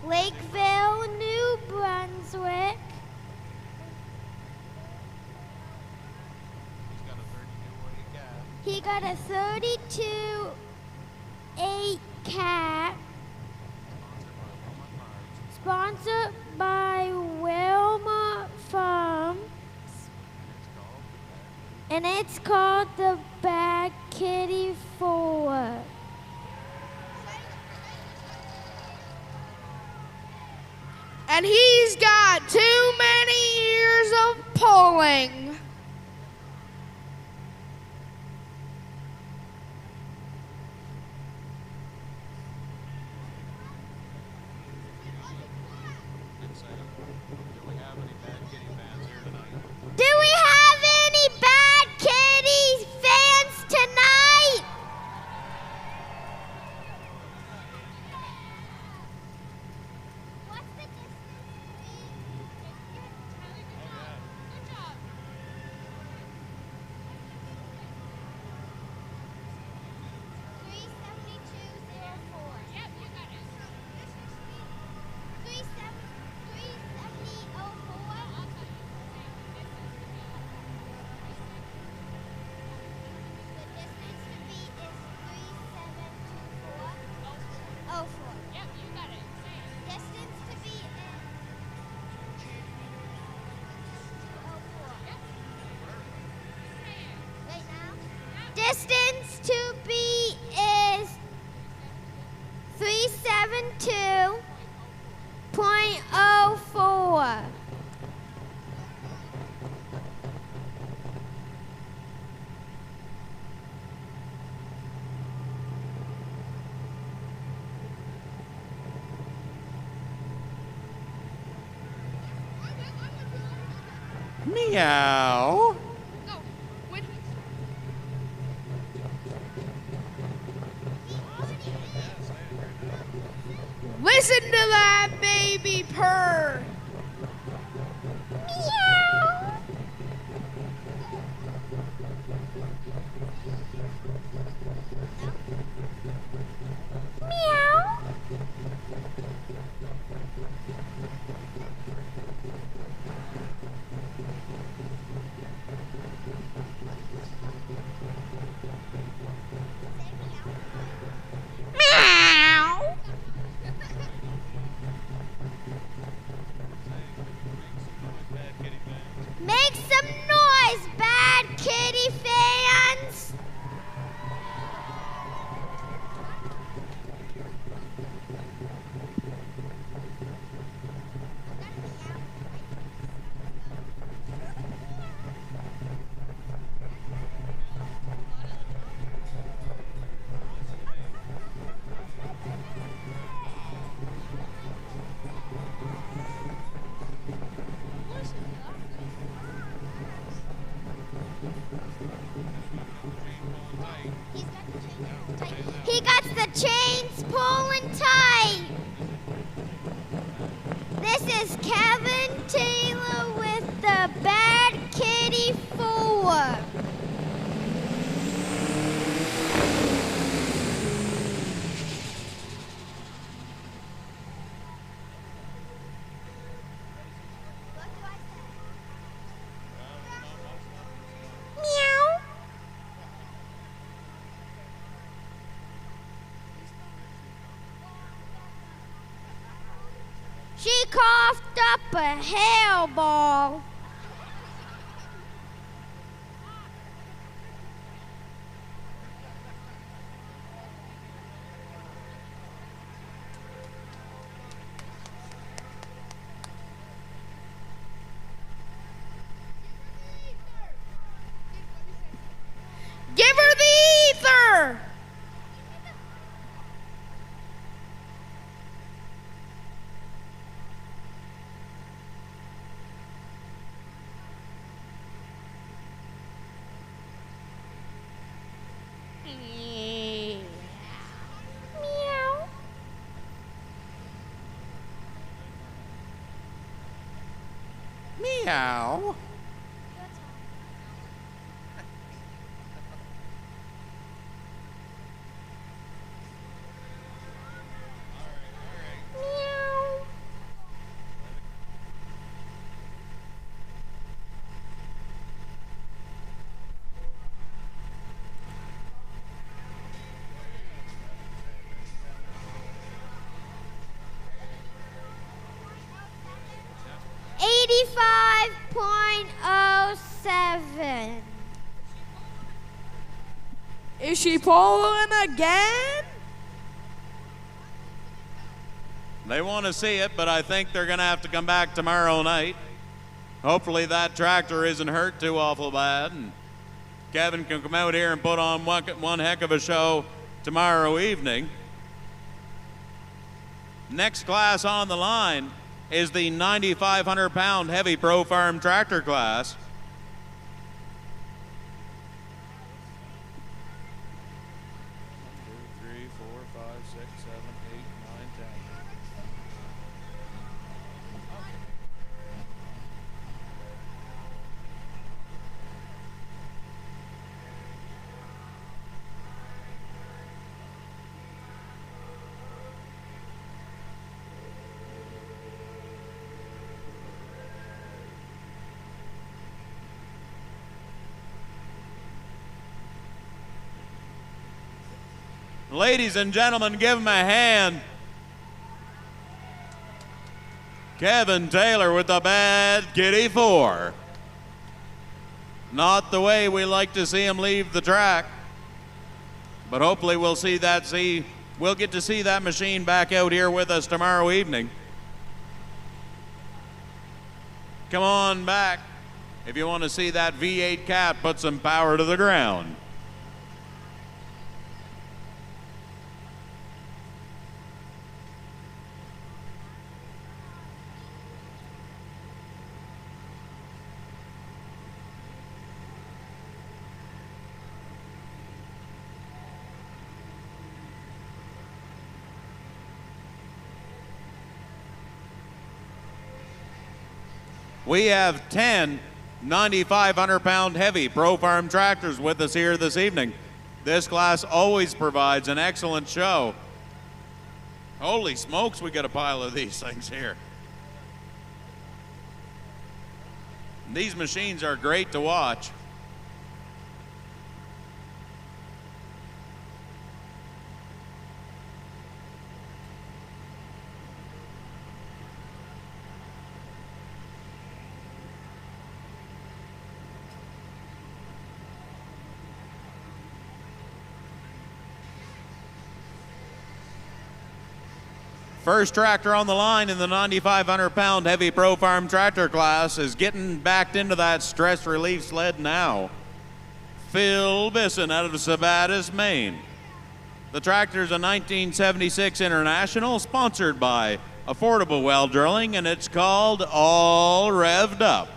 Lakeville, New Brunswick. He got a 32.8 cat. Sponsored by Wilmot Farm. And it's called the Bad Kitty 4. And he's got too many years of pulling. Do we have any Bad Kitty fans tonight? What's the distance to be is 372.04. Meow. Listen to that baby purr. Meow. He got the chains pulling tight. This is Kevin Taylor with the Bad Kitty 4. Meow. She coughed up a hairball. Give her the ether! Meow. Meow. Meow. 85.07. Is she pulling again? They want to see it, but I think they're going to have to come back tomorrow night. Hopefully that tractor isn't hurt too awful bad, and Kevin can come out here and put on one heck of a show tomorrow evening. Next class on the line is the 9,500-pound heavy Pro Farm tractor class. Ladies and gentlemen, give him a hand. Kevin Taylor with the Bad Kitty 4. Not the way we like to see him leave the track, but hopefully we'll get to see that machine back out here with us tomorrow evening. Come on back if you want to see that V8 cat put some power to the ground. We have 10 9,500-pound heavy Pro Farm tractors with us here this evening. This class always provides an excellent show. Holy smokes, we got a pile of these things here. These machines are great to watch. First tractor on the line in the 9,500-pound heavy Pro Farm tractor class is getting backed into that stress relief sled now. Phil Bisson out of Sabattis, Maine. The tractor's a 1976 International sponsored by Affordable Well Drilling, and it's called All Revved Up.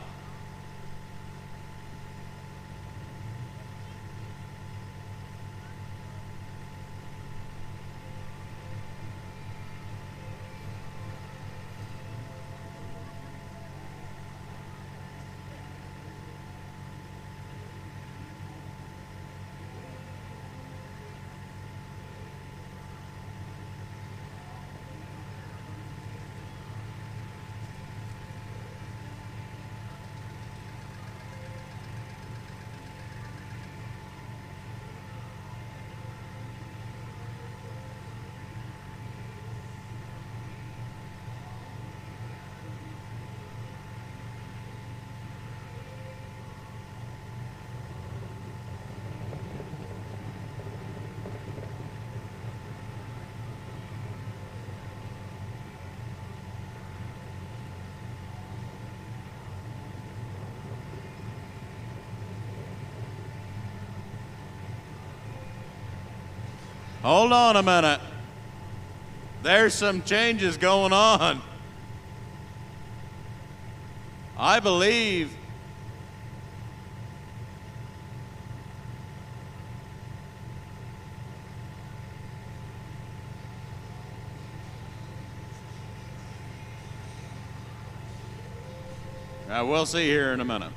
Hold on a minute. There's some changes going on. I believe we'll see here in a minute.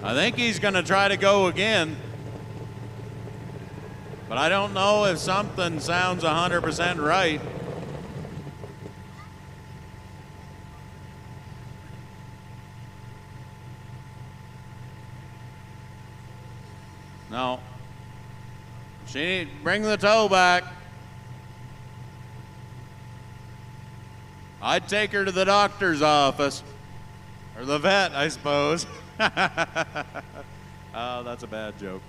I think he's going to try to go again, but I don't know if something sounds 100% right. No. Bring the toe back. I'd take her to the doctor's office. Or the vet, I suppose. Oh, that's a bad joke.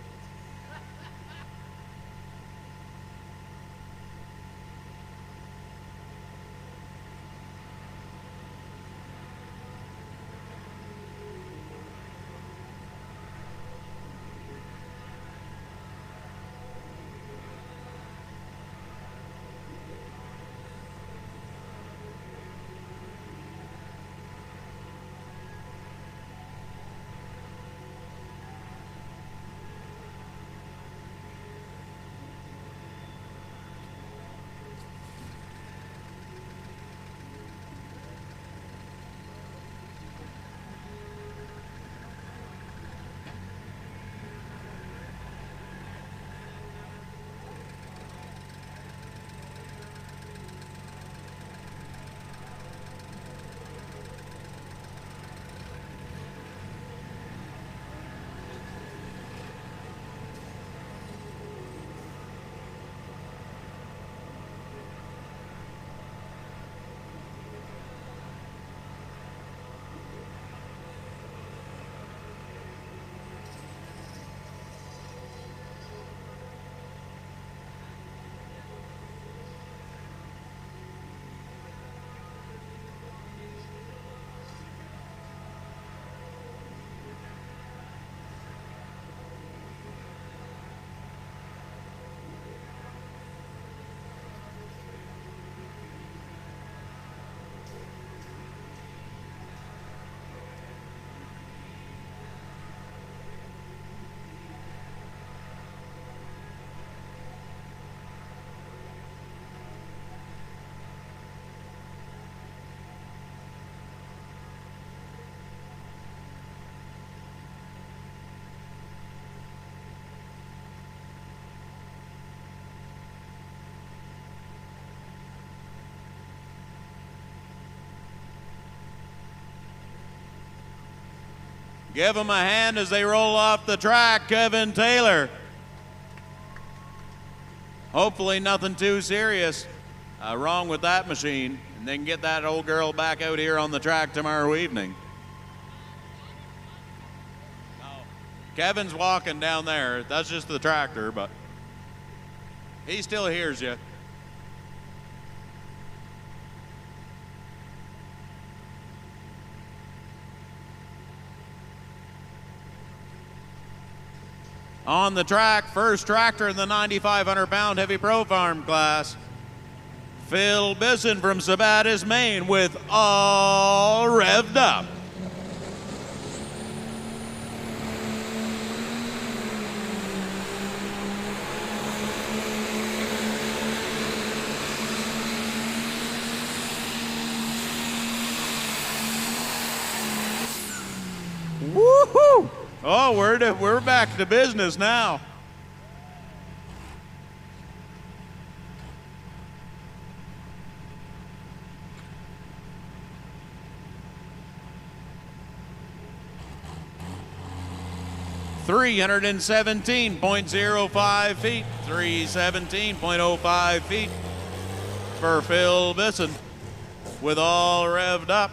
Give them a hand as they roll off the track, Kevin Taylor. Hopefully nothing too serious wrong with that machine, and they can get that old girl back out here on the track tomorrow evening. No, Kevin's walking down there. That's just the tractor, but he still hears you. On the track, first tractor in the 9,500-pound heavy pro farm class, Phil Bisson from Sabattis, Maine, with all revved up. Woohoo! Oh, we're back to business now. $317.05 feet, 317.05 feet for Phil Bisson with all revved up.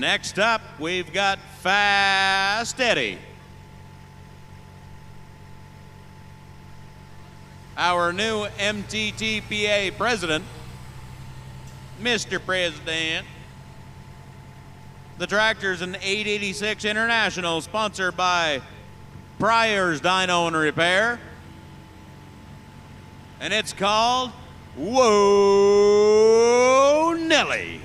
Next up, we've got Fast Eddie. Our new MTTPA president, Mr. President. The tractor's an 886 International, sponsored by Pryor's Dyno and Repair. And it's called Whoa Nelly.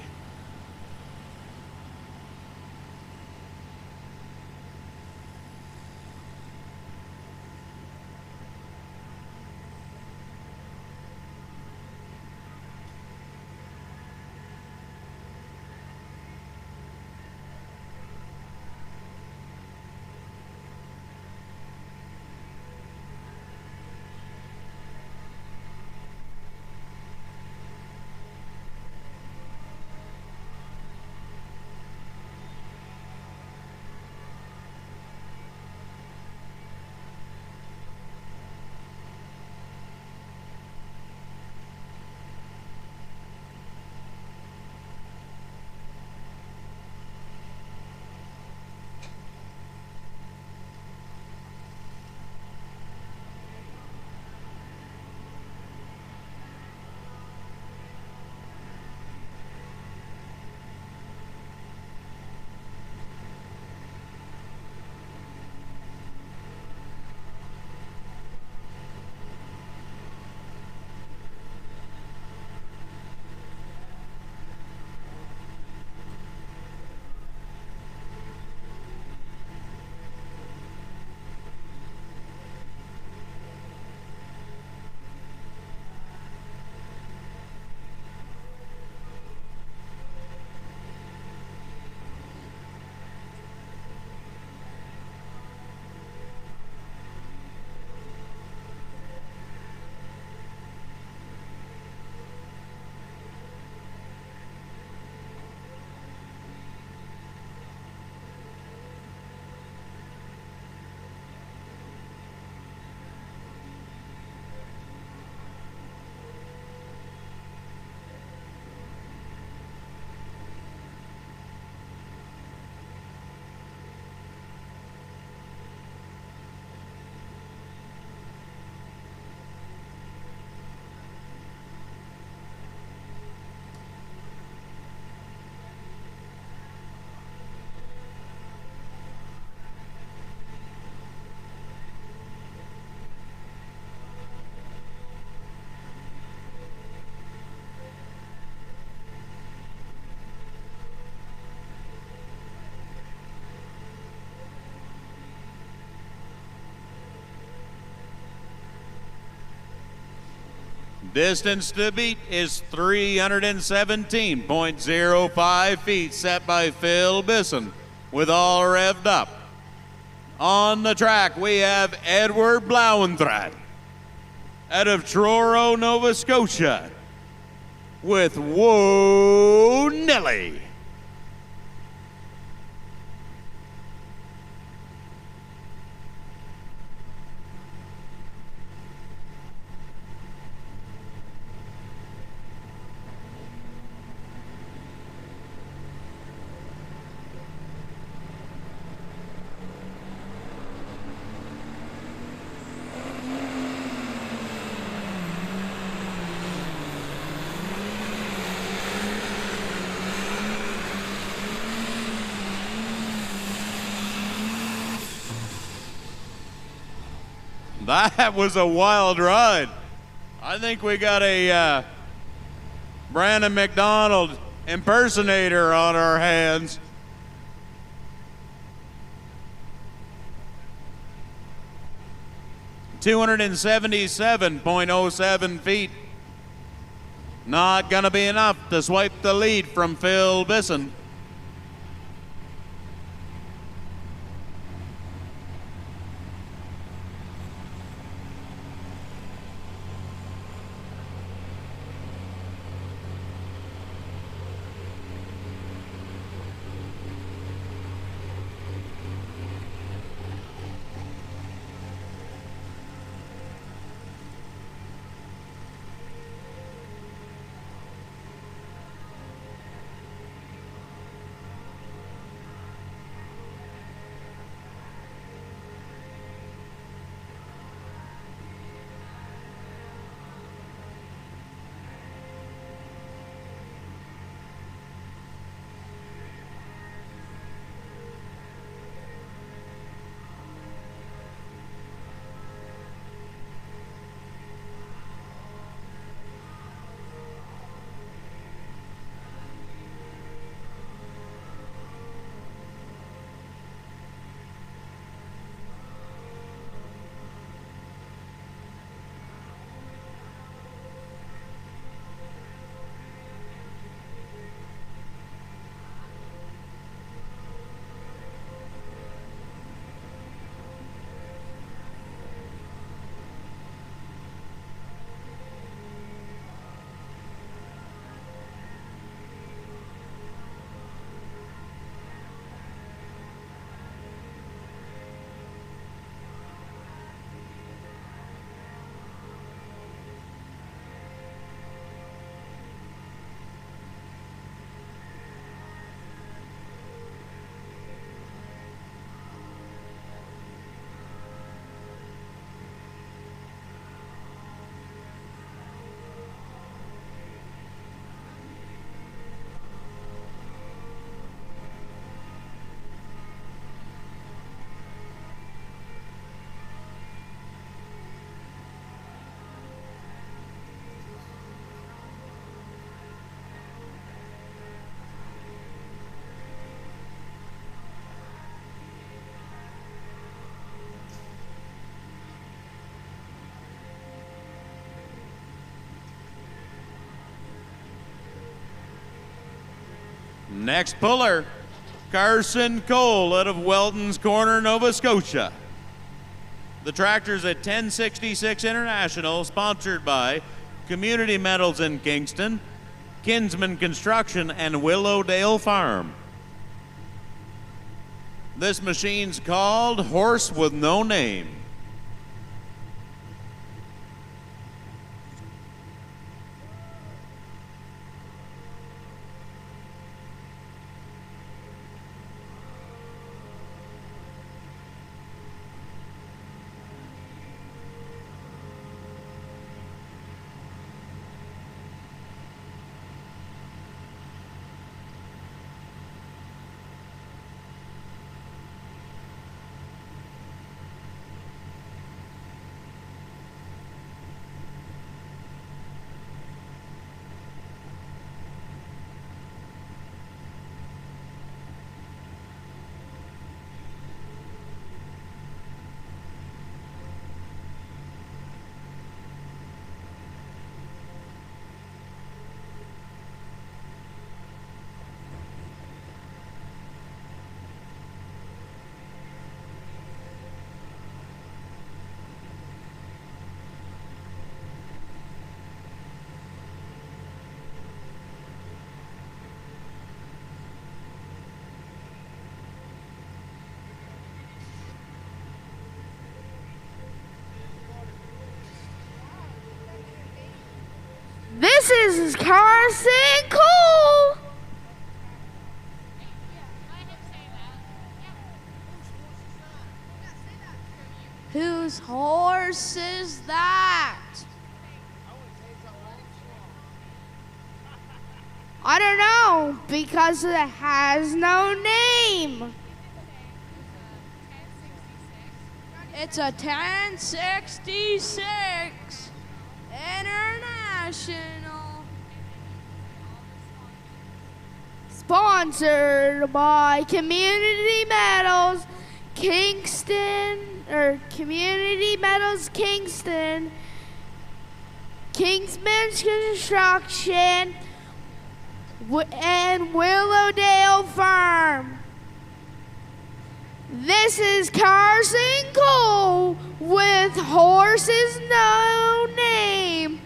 Distance to beat is 317.05 feet, set by Phil Bisson, with all revved up. On the track, we have Edward Blauentraat out of Truro, Nova Scotia, with Whoa Nelly. That was a wild ride. I think we got a Brandon McDonald impersonator on our hands. .277.07 feet. Not gonna be enough to swipe the lead from Phil Bisson. Next puller, Carson Cole out of Weldon's Corner, Nova Scotia. The tractor's at 1066 International, sponsored by Community Metals in Kingston, Kinsman Construction, and Willowdale Farm. This machine's called Horse with No Name. This is Carson Cole. Whose horse is that? I don't know because it has no name. It's a 1066 International. Sponsored by Community Metals Kingston, or Community Metals Kingston, Kingsman Construction, and Willowdale Farm. This is Carson Cole with Horses No Name.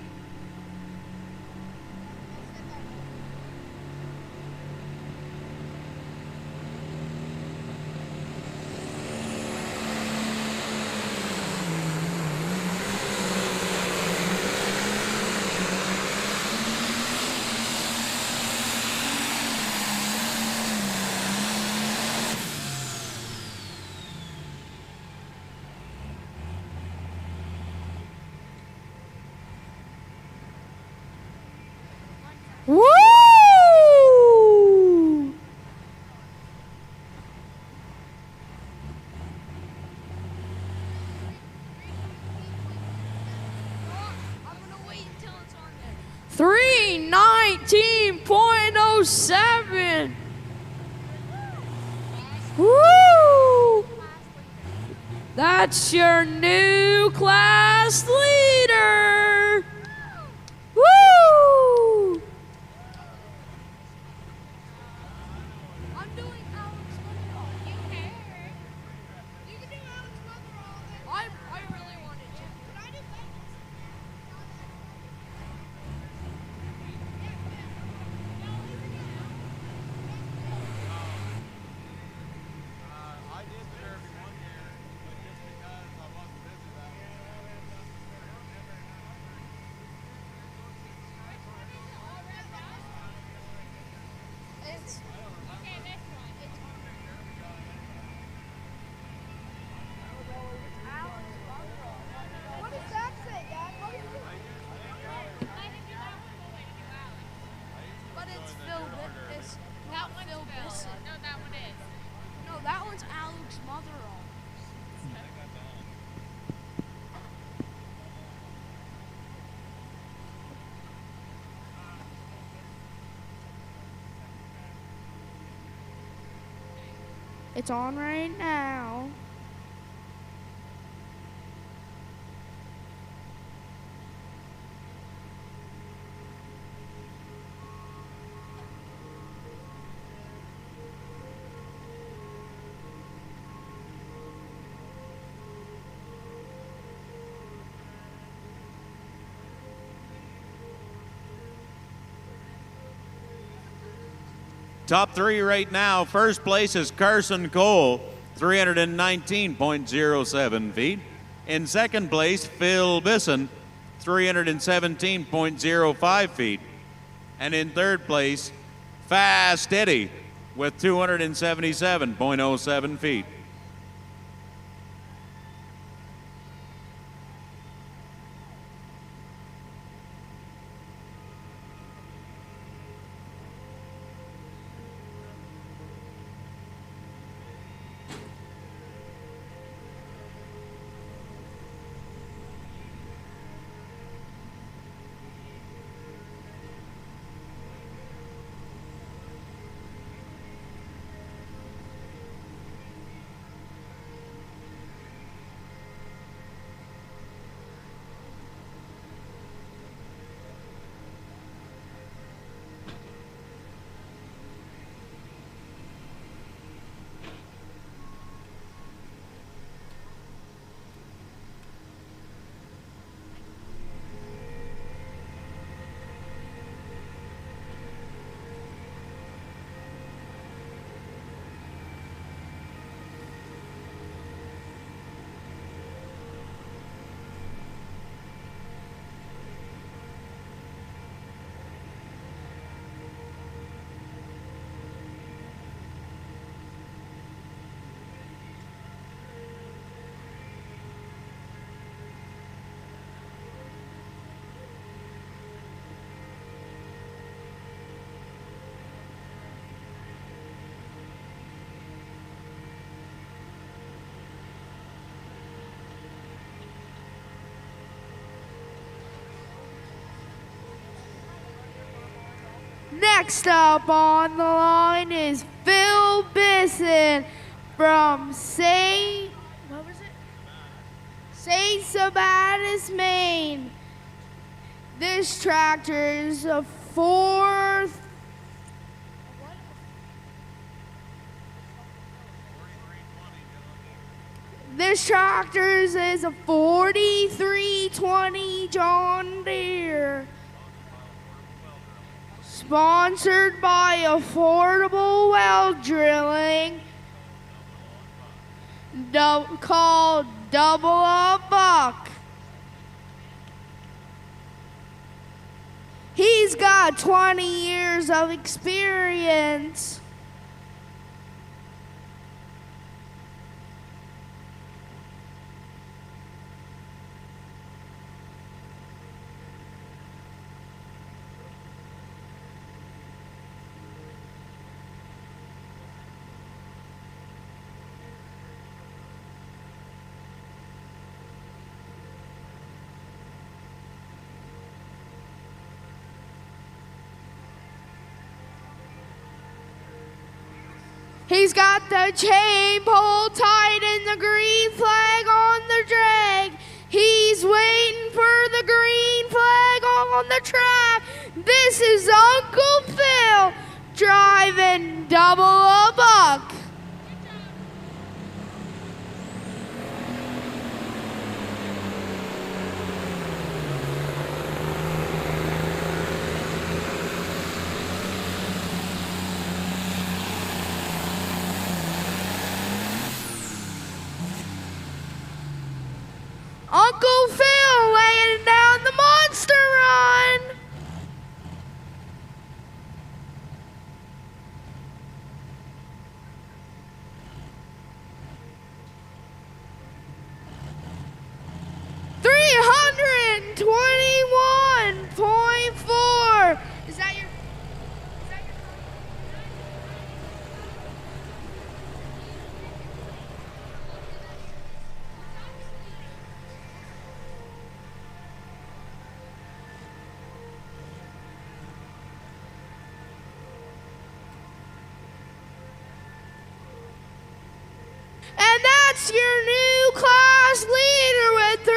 Woo! I'm gonna wait until it's on there. 319.07. Woo! That's your new class leader. Woo! I'm doing Alex Motherall. You care? You can do Alex Motherall. I really wanted to. Can I do I did the derby one year, but just because I wasn't busy that year. What does that say, Dad? But it's Phil Bissett. That one's Phil Bissett. No, that one is. No, that one's Alex Motherall. It's on right now. Top three right now. First place is Carson Cole, 319.07 feet. In second place, Phil Bisson, 317.05 feet. And in third place, Fast Eddie with 277.07 feet. Next up on the line is Phil Bisson from St. Sabatis, Maine. This tractor is a fourth. This tractor is a 4320 John Deere. Sponsored by Affordable Well Drilling, called Double a Buck. He's got 20 years of experience. He's got the chain pulled tight and the green flag on the drag. He's waiting for the green flag on the track. This is Uncle Phil driving Double a Buck. Uncle Phil laying down the monster run. $321.4. Is that your? And that's your new class leader with 321.04.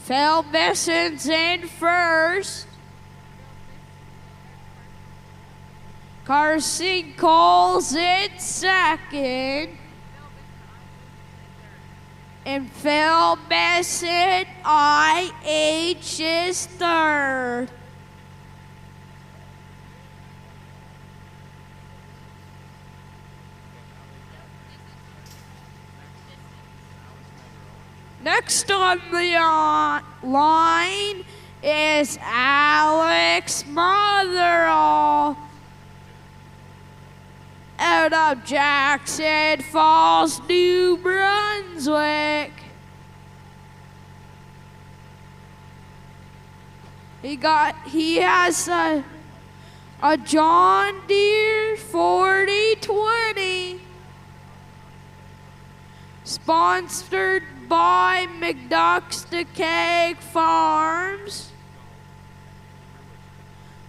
Phil Bisson's in first. Carson Cole's in second. And Phil Besson IH is third. Next on the line is Alex Motherall out of Jackson Falls, New Brunswick. He has a John Deere 4020 sponsored by McDuck's Keg Farms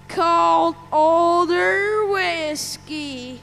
called Older Whiskey.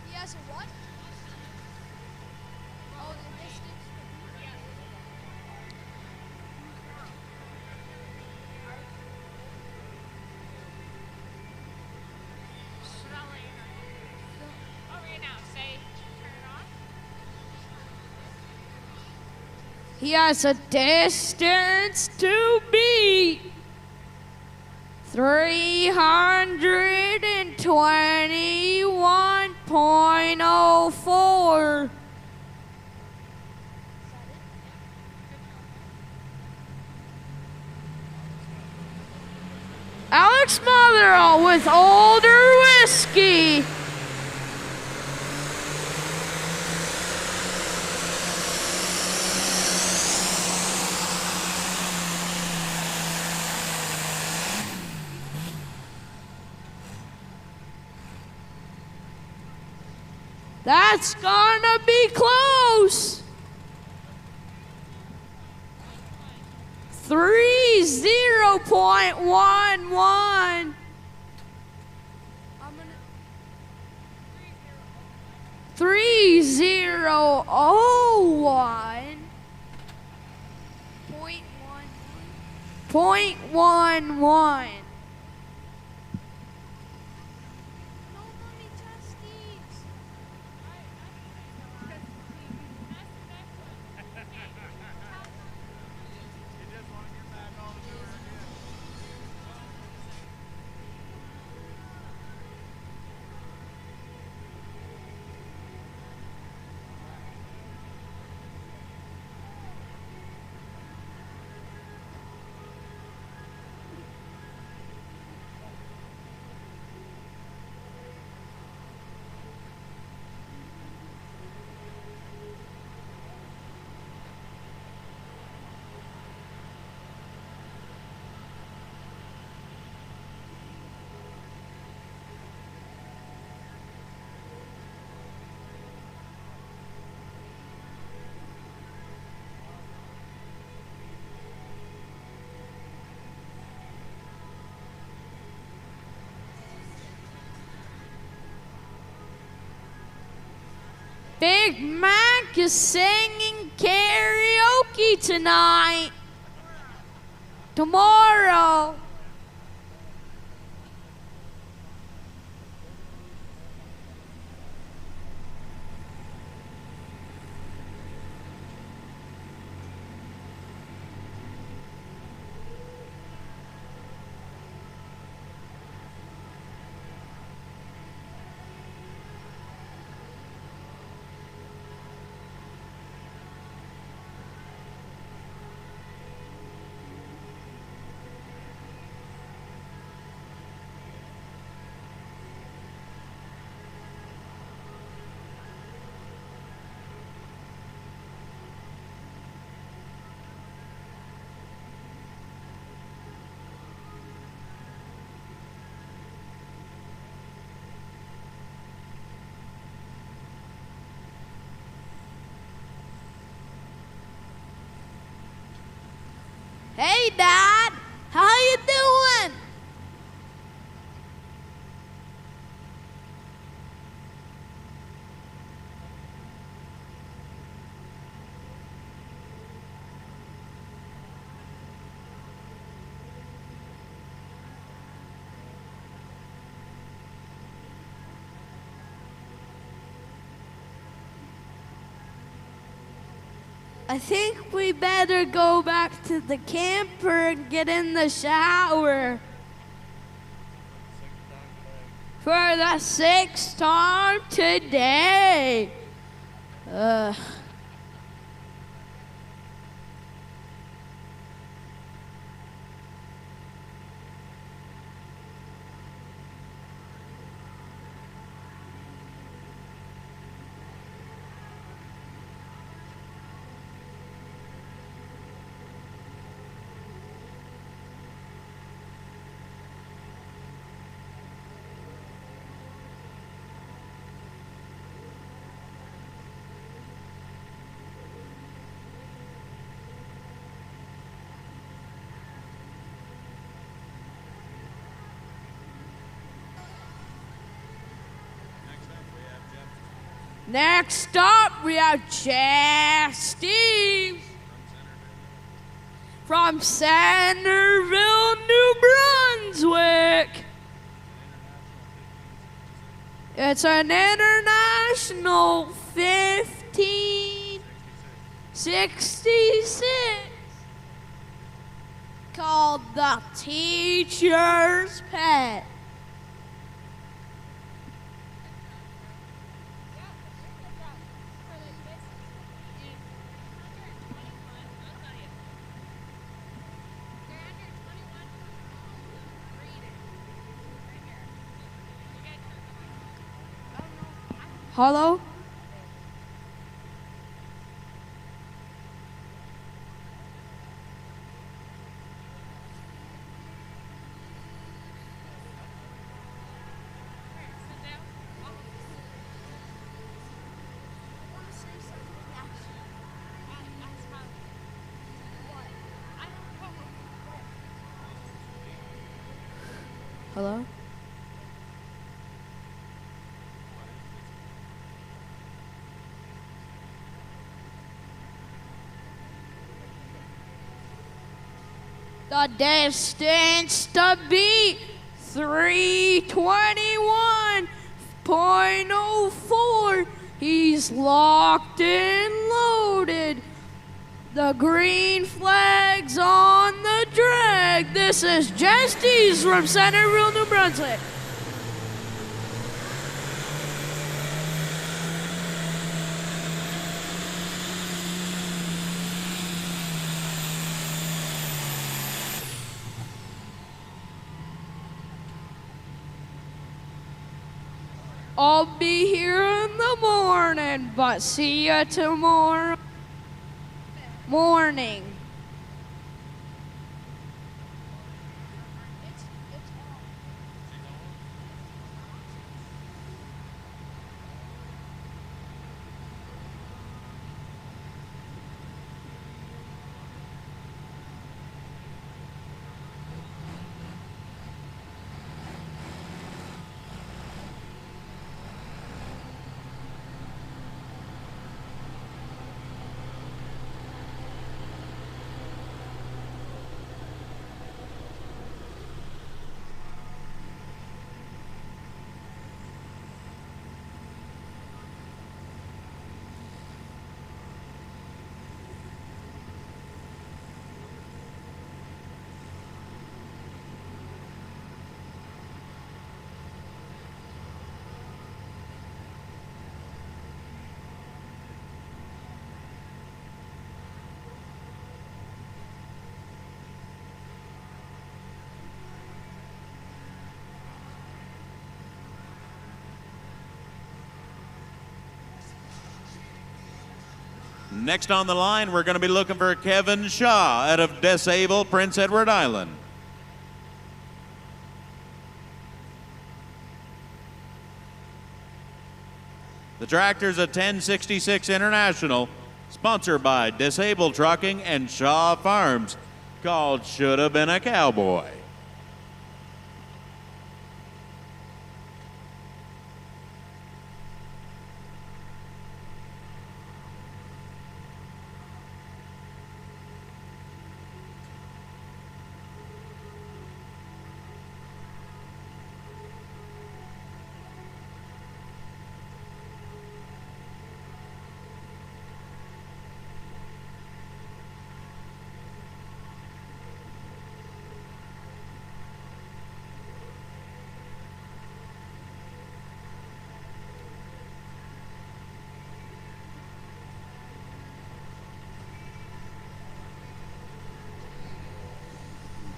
He has a what? Oh, the distance. He has a distance to beat. 321.04. Alex Motherall with Older Whiskey. That's gonna be close. 30.11. I'm gonna. 3001. Point one. 0.11. No money testes. You just want to get back on and do it again. Big Mac is singing karaoke tonight. Tomorrow. Hey, Dad. How you doing? I think we better go back to the camper and get in the shower. For the sixth time today. Next up, we have Jeff Steve from Centerville, New Brunswick. It's an international 1566 called the Teacher's Pet. Hello? Hello? The distance to beat 321.04. He's locked and loaded. The green flag's on the drag. This is Jestys from Centerville, New Brunswick. I'll be here in the morning, but see ya tomorrow morning. Next on the line, we're going to be looking for Kevin Shaw out of Disable, Prince Edward Island. The tractor's a 1066 International, sponsored by Disable Trucking and Shaw Farms. called Should Have Been a Cowboy.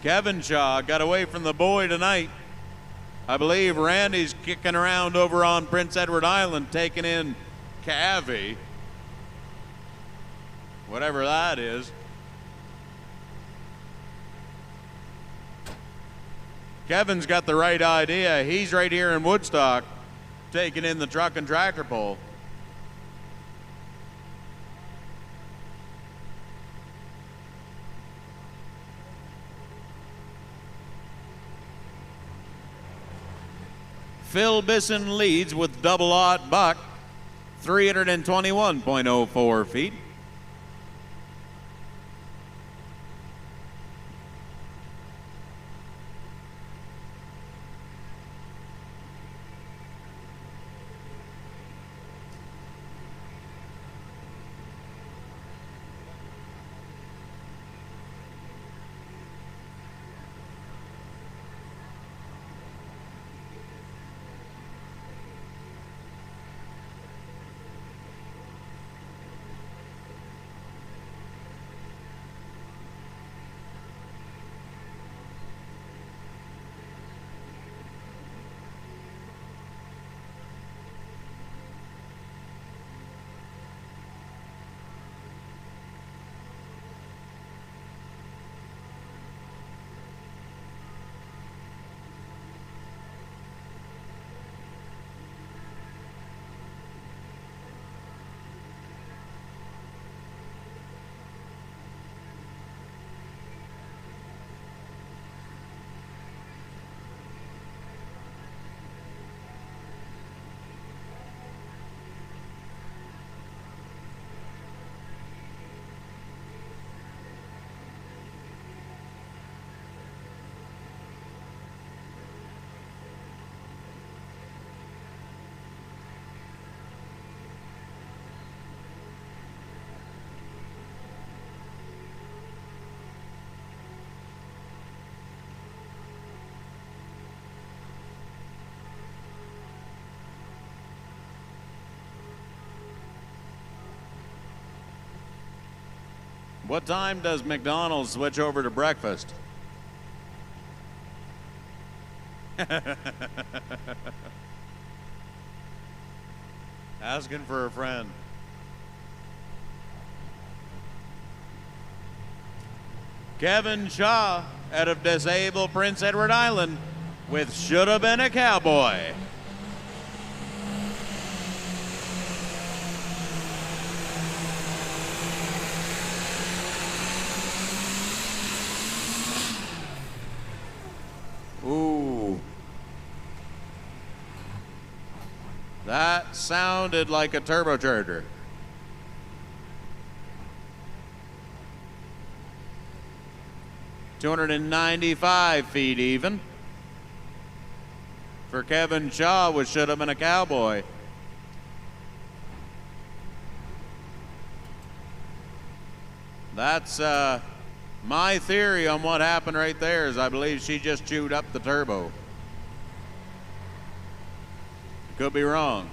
Kevin Shaw got away from the boy tonight. I believe Randy's kicking around over on Prince Edward Island, taking in Cavi. Whatever that is. Kevin's got the right idea. He's right here in Woodstock, taking in the truck and tractor pull. Phil Bisson leads with double aught buck, 321.04 feet. What time does McDonald's switch over to breakfast? Asking for a friend. Kevin Shaw out of disabled Prince Edward Island with Should Have Been a Cowboy. Ooh. That sounded like a turbocharger. $295 feet even. For Kevin Shaw, which should have been a cowboy. That's my theory on what happened right there is I believe she just chewed up the turbo. Could be wrong.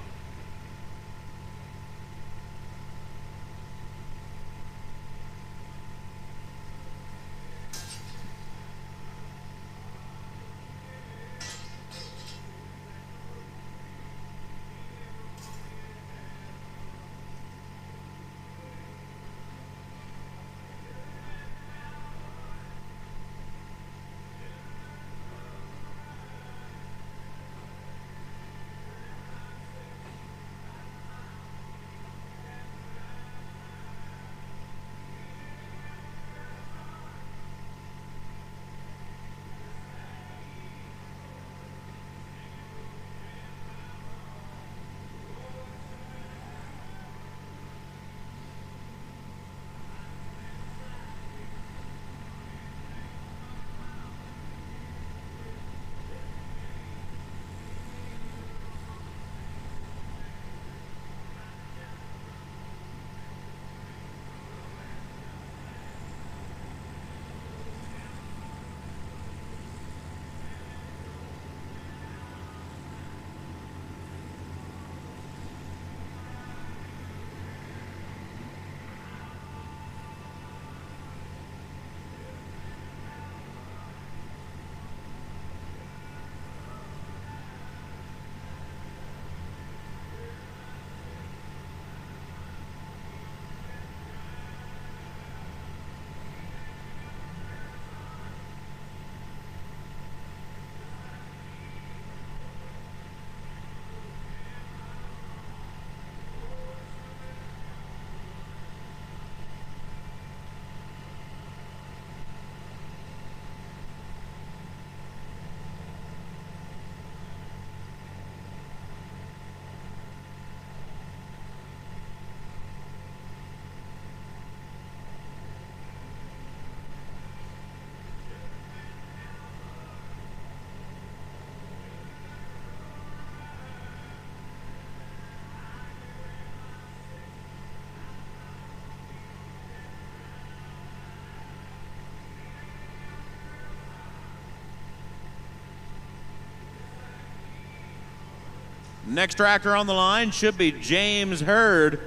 Next tractor on the line should be James Hurd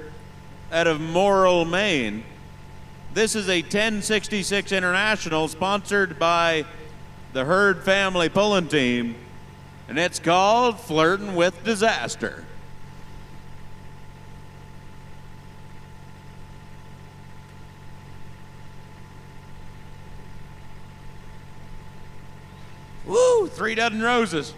out of Morrill, Maine. This is a 1066 International sponsored by the Hurd family pulling team, and it's called Flirtin' with Disaster. Woo, 3 dozen roses.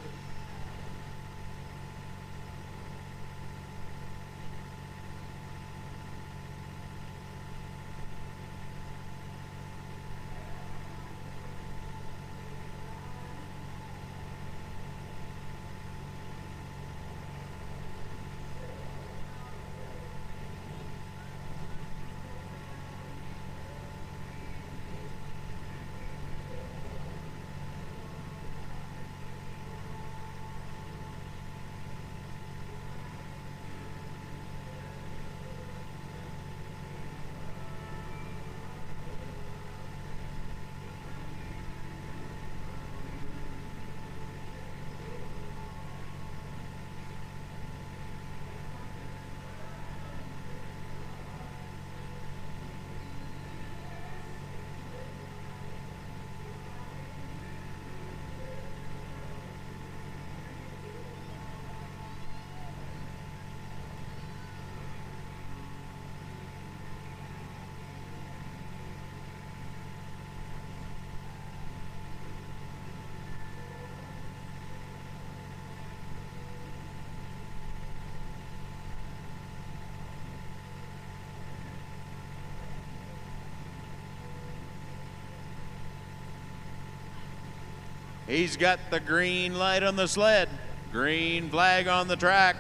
He's got the green light on the sled, green flag on the track.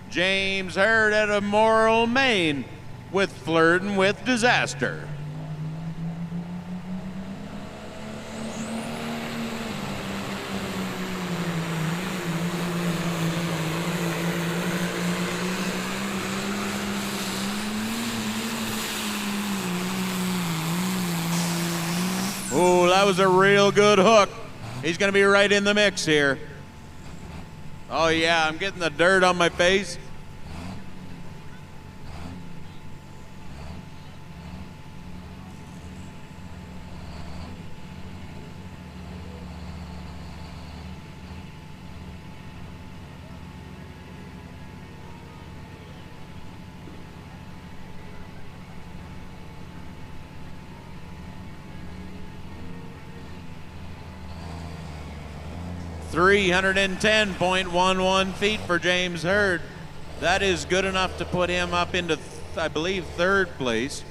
James Hurd out of Morrill, Maine with Flirtin' with Disaster. Oh, that was a real good hook. He's going to be right in the mix here. Oh, yeah, I'm getting the dirt on my face. .310.11 feet for James Hurd. That is good enough to put him up into, I believe, 3rd place.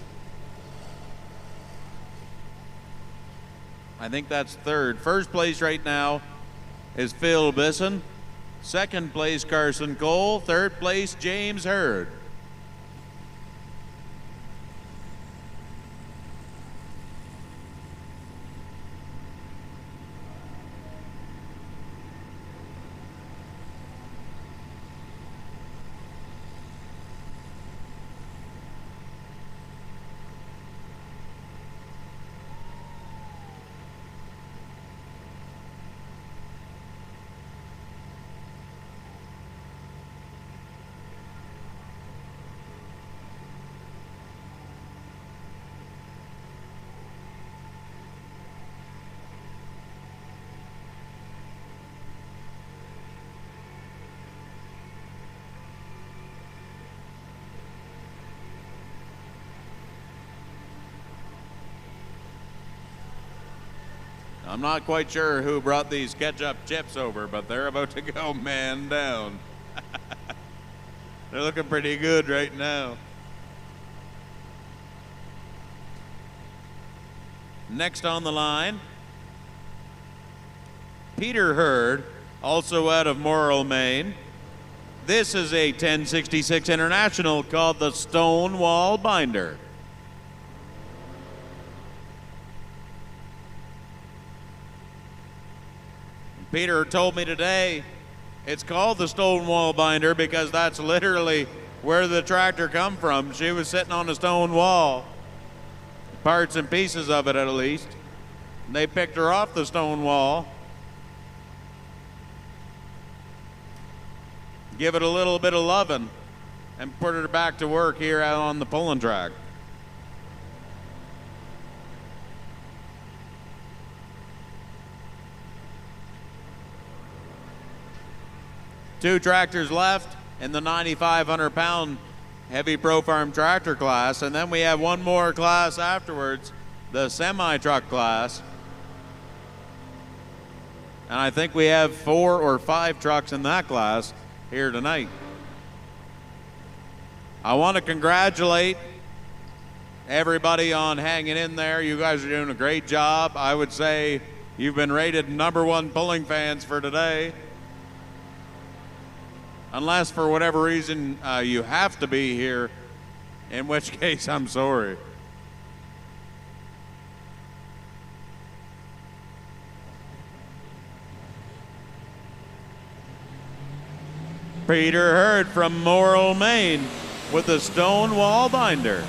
I think that's 3rd. 1st place right now is Phil Bisson. 2nd place, Carson Cole. 3rd place, James Hurd. I'm not quite sure who brought these ketchup chips over, but they're about to go man down. They're looking pretty good right now. Next on the line, Peter Hurd, also out of Morrill, Maine. This is a 1066 International called the Stonewall Binder. Peter told me today it's called the Stonewall Binder because that's literally where the tractor come from. She was sitting on a stone wall, parts and pieces of it at least. And they picked her off the stone wall, give it a little bit of loving, and put her back to work here out on the pulling track. Two tractors left in the 9,500-pound heavy Pro Farm tractor class, and then we have one more class afterwards, the semi-truck class. And I think we have 4 or 5 trucks in that class here tonight. I want to congratulate everybody on hanging in there. You guys are doing a great job. I would say you've been rated #1 pulling fans for today. Unless for whatever reason you have to be here, in which case I'm sorry. Peter Hurd from Morrill, Maine with the stone wall binder.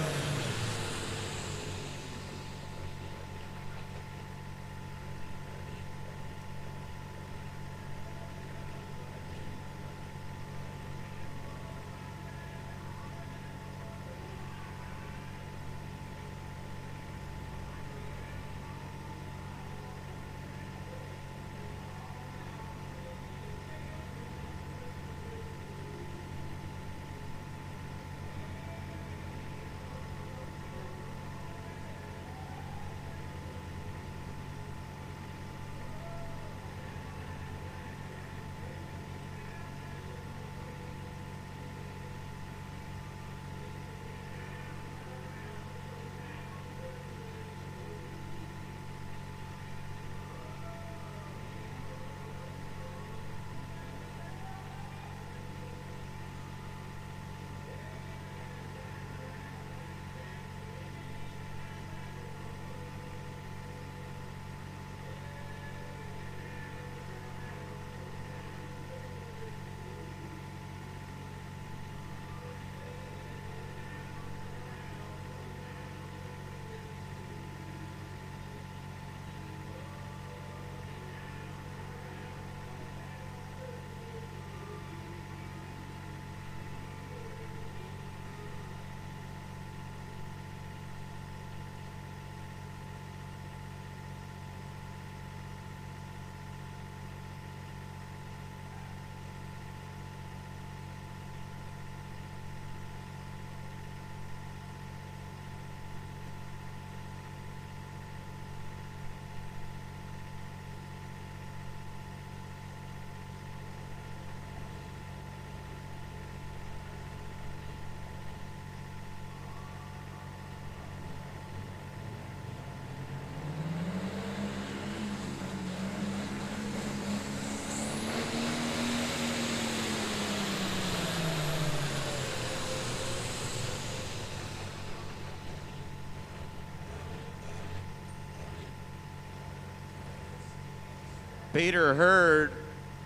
Peter Hurd,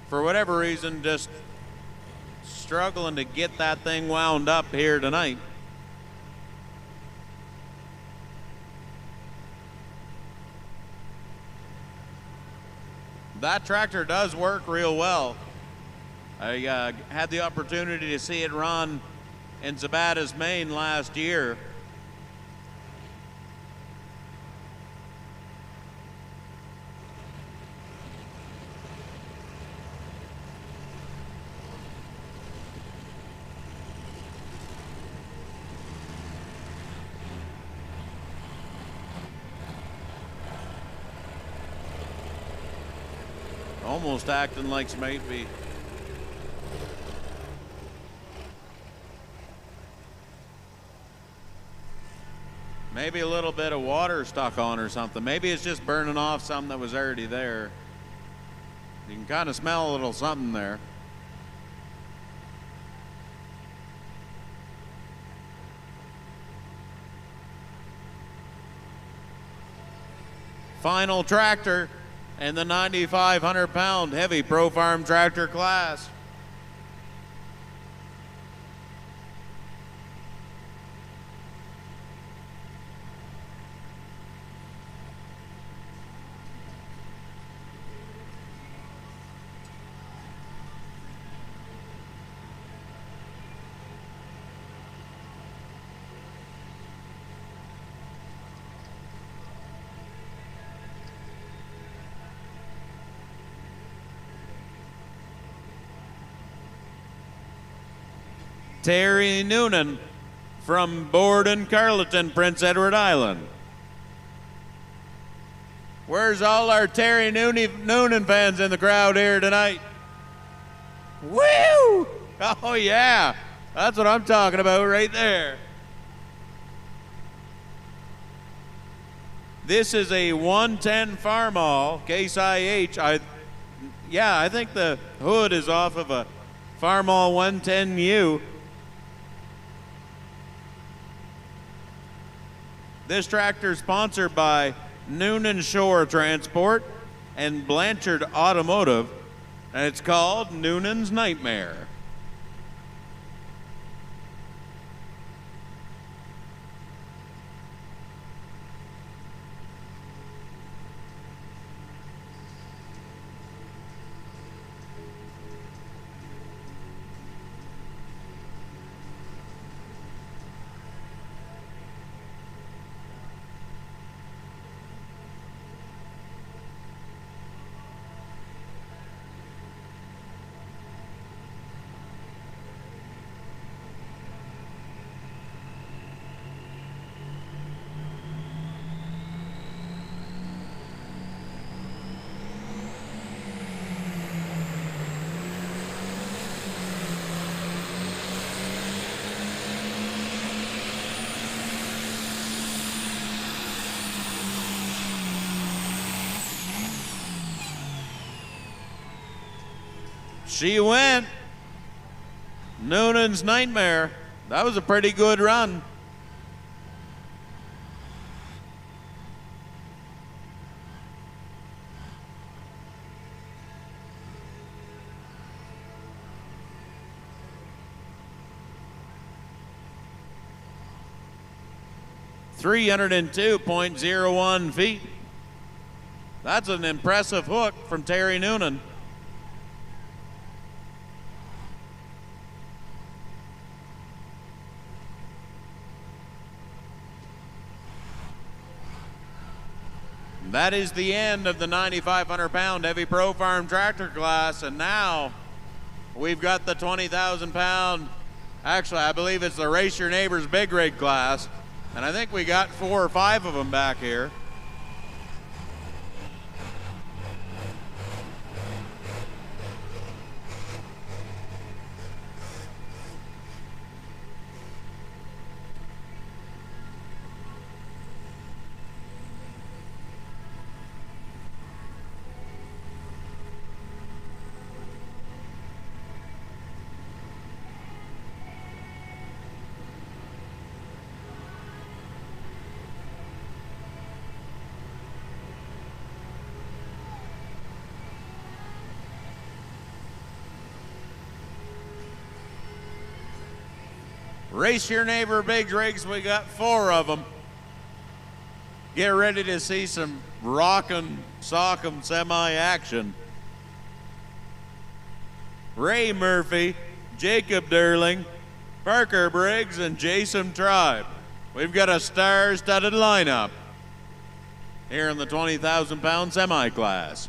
for whatever reason, just struggling to get that thing wound up here tonight. That tractor does work real well. I had the opportunity to see it run in Zabatas, Maine last year. Almost acting like Smateby. Maybe a little bit of water stuck on or something. Maybe it's just burning off something that was already there. You can kind of smell a little something there. Final tractor in the 9,500-pound heavy Pro Farm tractor class. Terry Noonan from Borden, Carleton, Prince Edward Island. Where's all our Terry Noonan fans in the crowd here tonight? Woo! Oh, yeah. That's what I'm talking about right there. This is a 110 Farmall, Case IH. I think the hood is off of a Farmall 110U. This tractor is sponsored by Noonan Shore Transport and Blanchard Automotive, and it's called Noonan's Nightmare. She went. Noonan's Nightmare. That was a pretty good run. .01 feet. That's an impressive hook from Terry Noonan. That is the end of the 9,500-pound heavy pro farm tractor class, and now we've got the 20,000-pound, actually I believe it's the Race Your Neighbor's Big Rig class, and I think we got 4 or 5 of them back here. Race Your Neighbor Big Rigs, we got 4 of them. Get ready to see some rockin' sock'em semi-action. Ray Murphy, Jacob Derling, Parker Briggs, and Jason Tribe. We've got a star-studded lineup here in the 20,000-pound semi-class.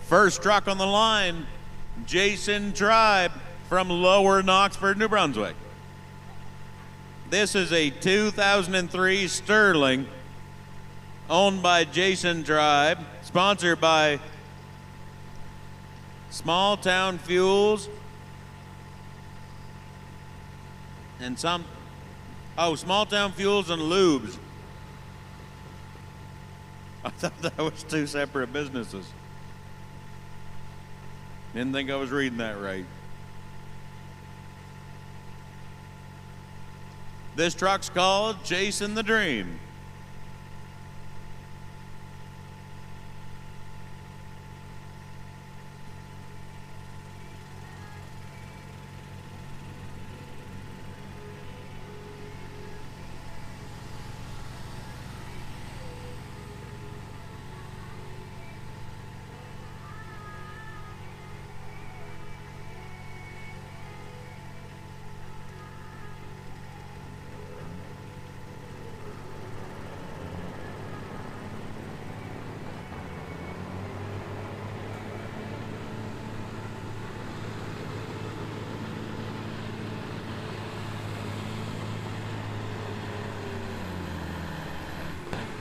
First truck on the line, Jason Tribe from Lower Knoxford, New Brunswick. This is a 2003 Sterling owned by Jason Tribe, sponsored by Small Town Fuels and Small Town Fuels and Lubes. I thought that was 2 separate businesses. Didn't think I was reading that right. This truck's called Chasing the Dream.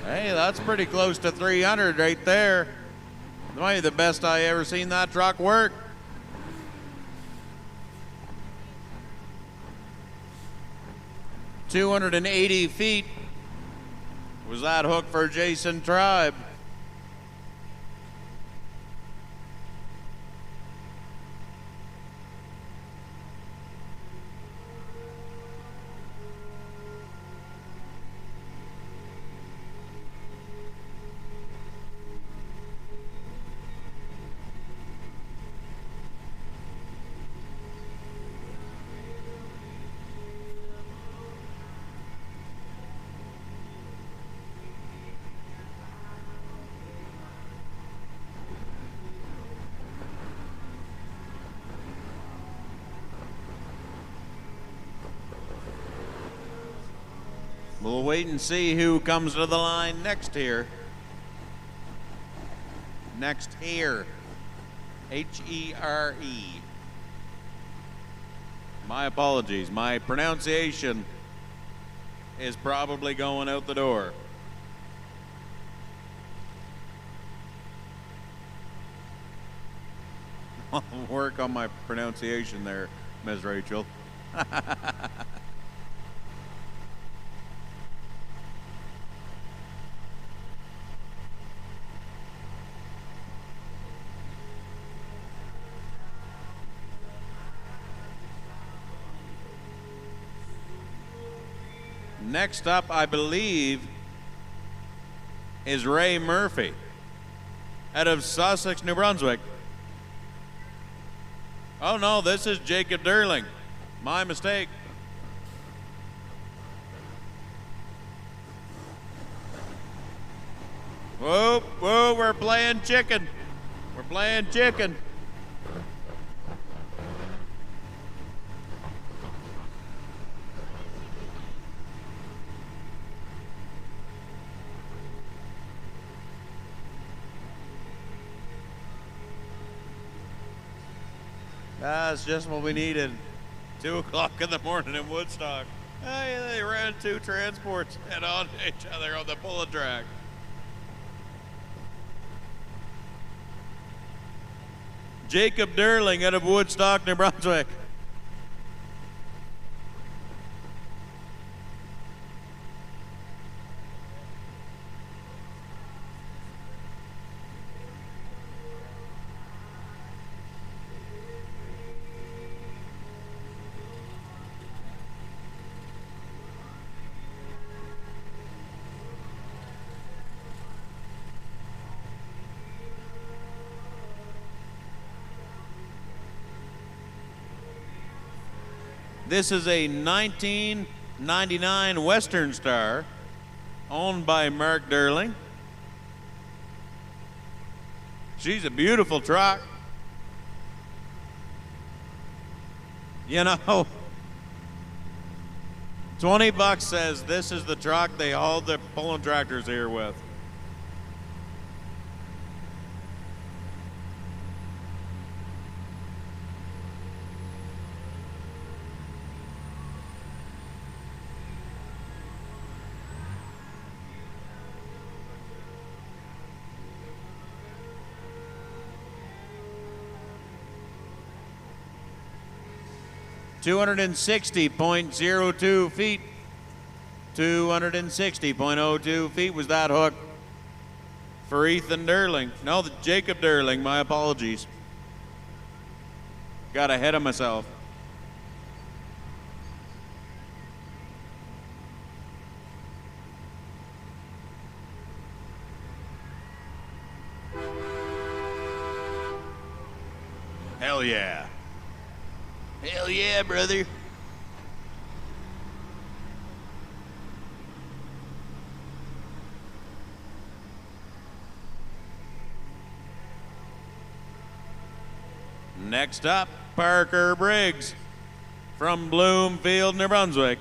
Hey, that's pretty close to 300 right there. That might be the best I ever seen that truck work. "280 feet" was that hook for Jason Tribe. We'll wait and see who comes to the line next here. Next here. H-E-R-E. My apologies. My pronunciation is probably going out the door. I'll work on my pronunciation there, Ms. Rachel. Next up, I believe, is Ray Murphy out of Sussex, New Brunswick. Oh no, this is Jacob Derling. My mistake. Whoa, whoa, we're playing chicken. We're playing chicken. That's just what we needed. 2 o'clock in the morning in Woodstock. Hey, they ran 2 transports head on to each other on the pulling track. Jacob Derling out of Woodstock, New Brunswick. This is a 1999 Western Star owned by Mark Derling. She's a beautiful truck. You know, $20 says this is the truck they haul the pulling tractors here with. $260.02 feet. 260.02 feet was that hook for Ethan Derling. No, Jacob Derling, my apologies. Got ahead of myself. Hell yeah. Hell yeah, brother. Next up, Parker Briggs from Bloomfield, New Brunswick.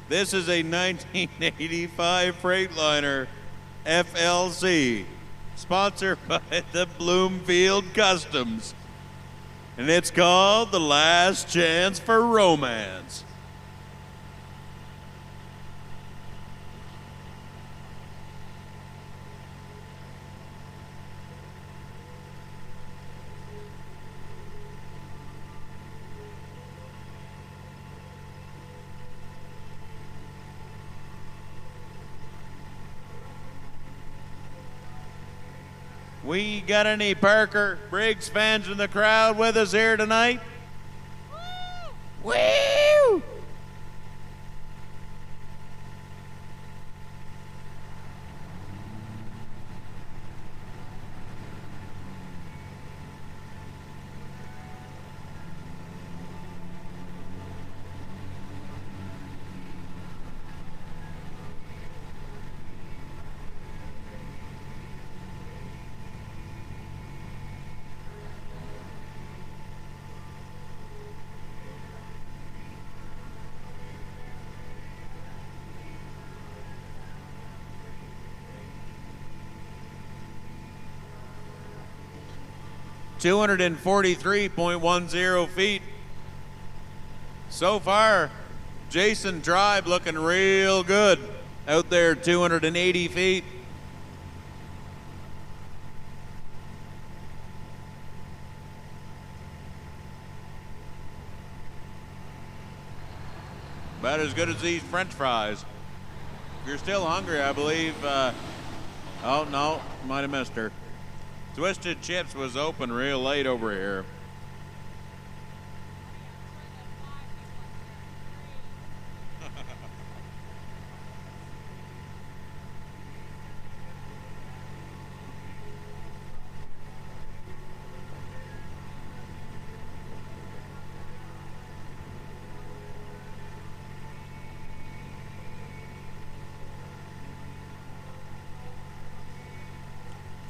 This is a 1985 Freightliner FLC, sponsored by the Bloomfield Customs. and it's called The Last Chance for Romance. We got any Parker Briggs fans in the crowd with us here tonight? Woo! $243.10 feet. So far, Jason Tribe looking real good out there, 280 feet. About as good as these French fries. If you're still hungry, I believe, oh no, might have missed her. Twisted Chips was open real late over here.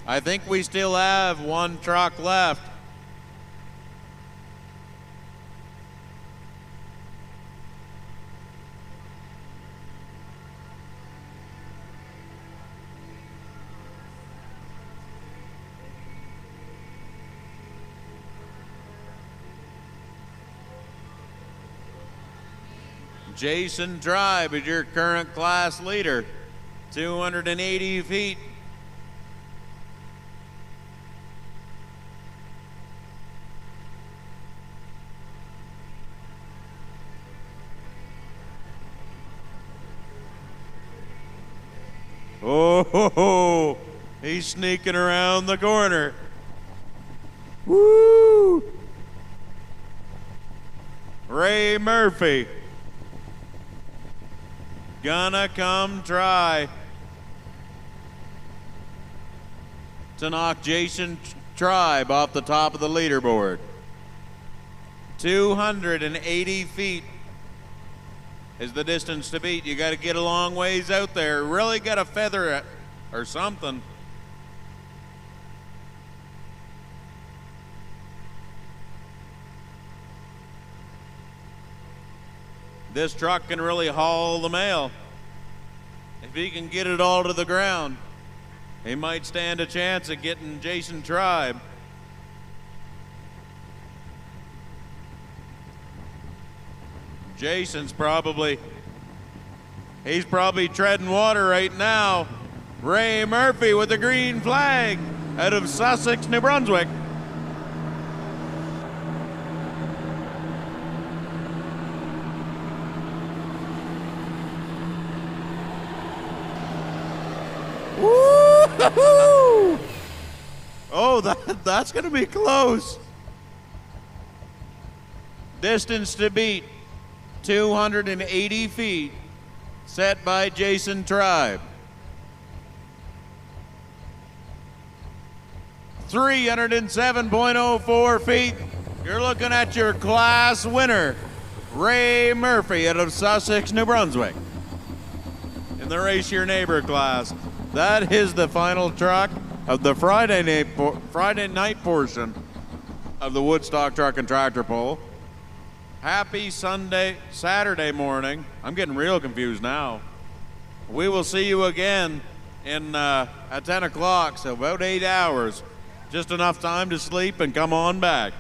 I think we still have one truck left. Jason Tribe is your current class leader, 280 feet. Oh, he's sneaking around the corner. Woo! Ray Murphy gonna come try to knock Jason Tribe off the top of the leaderboard. 280 feet is the distance to beat. You got to get a long ways out there. Really got to feather it or something. This truck can really haul the mail. If he can get it all to the ground, he might stand a chance at getting Jason Tribe. Jason's he's probably treading water right now. Ray Murphy with the green flag out of Sussex, New Brunswick. Woo-hoo-hoo! Oh, that's gonna be close. Distance to beat. 280 feet, set by Jason Tribe. 307.04 feet. You're looking at your class winner, Ray Murphy out of Sussex, New Brunswick. In the Race Your Neighbor class. That is the final truck of the Friday night portion of the Woodstock Truck and Tractor Pull. Happy Saturday morning. I'm getting real confused now. We will see you again at 10 o'clock, so about 8 hours. Just enough time to sleep and come on back.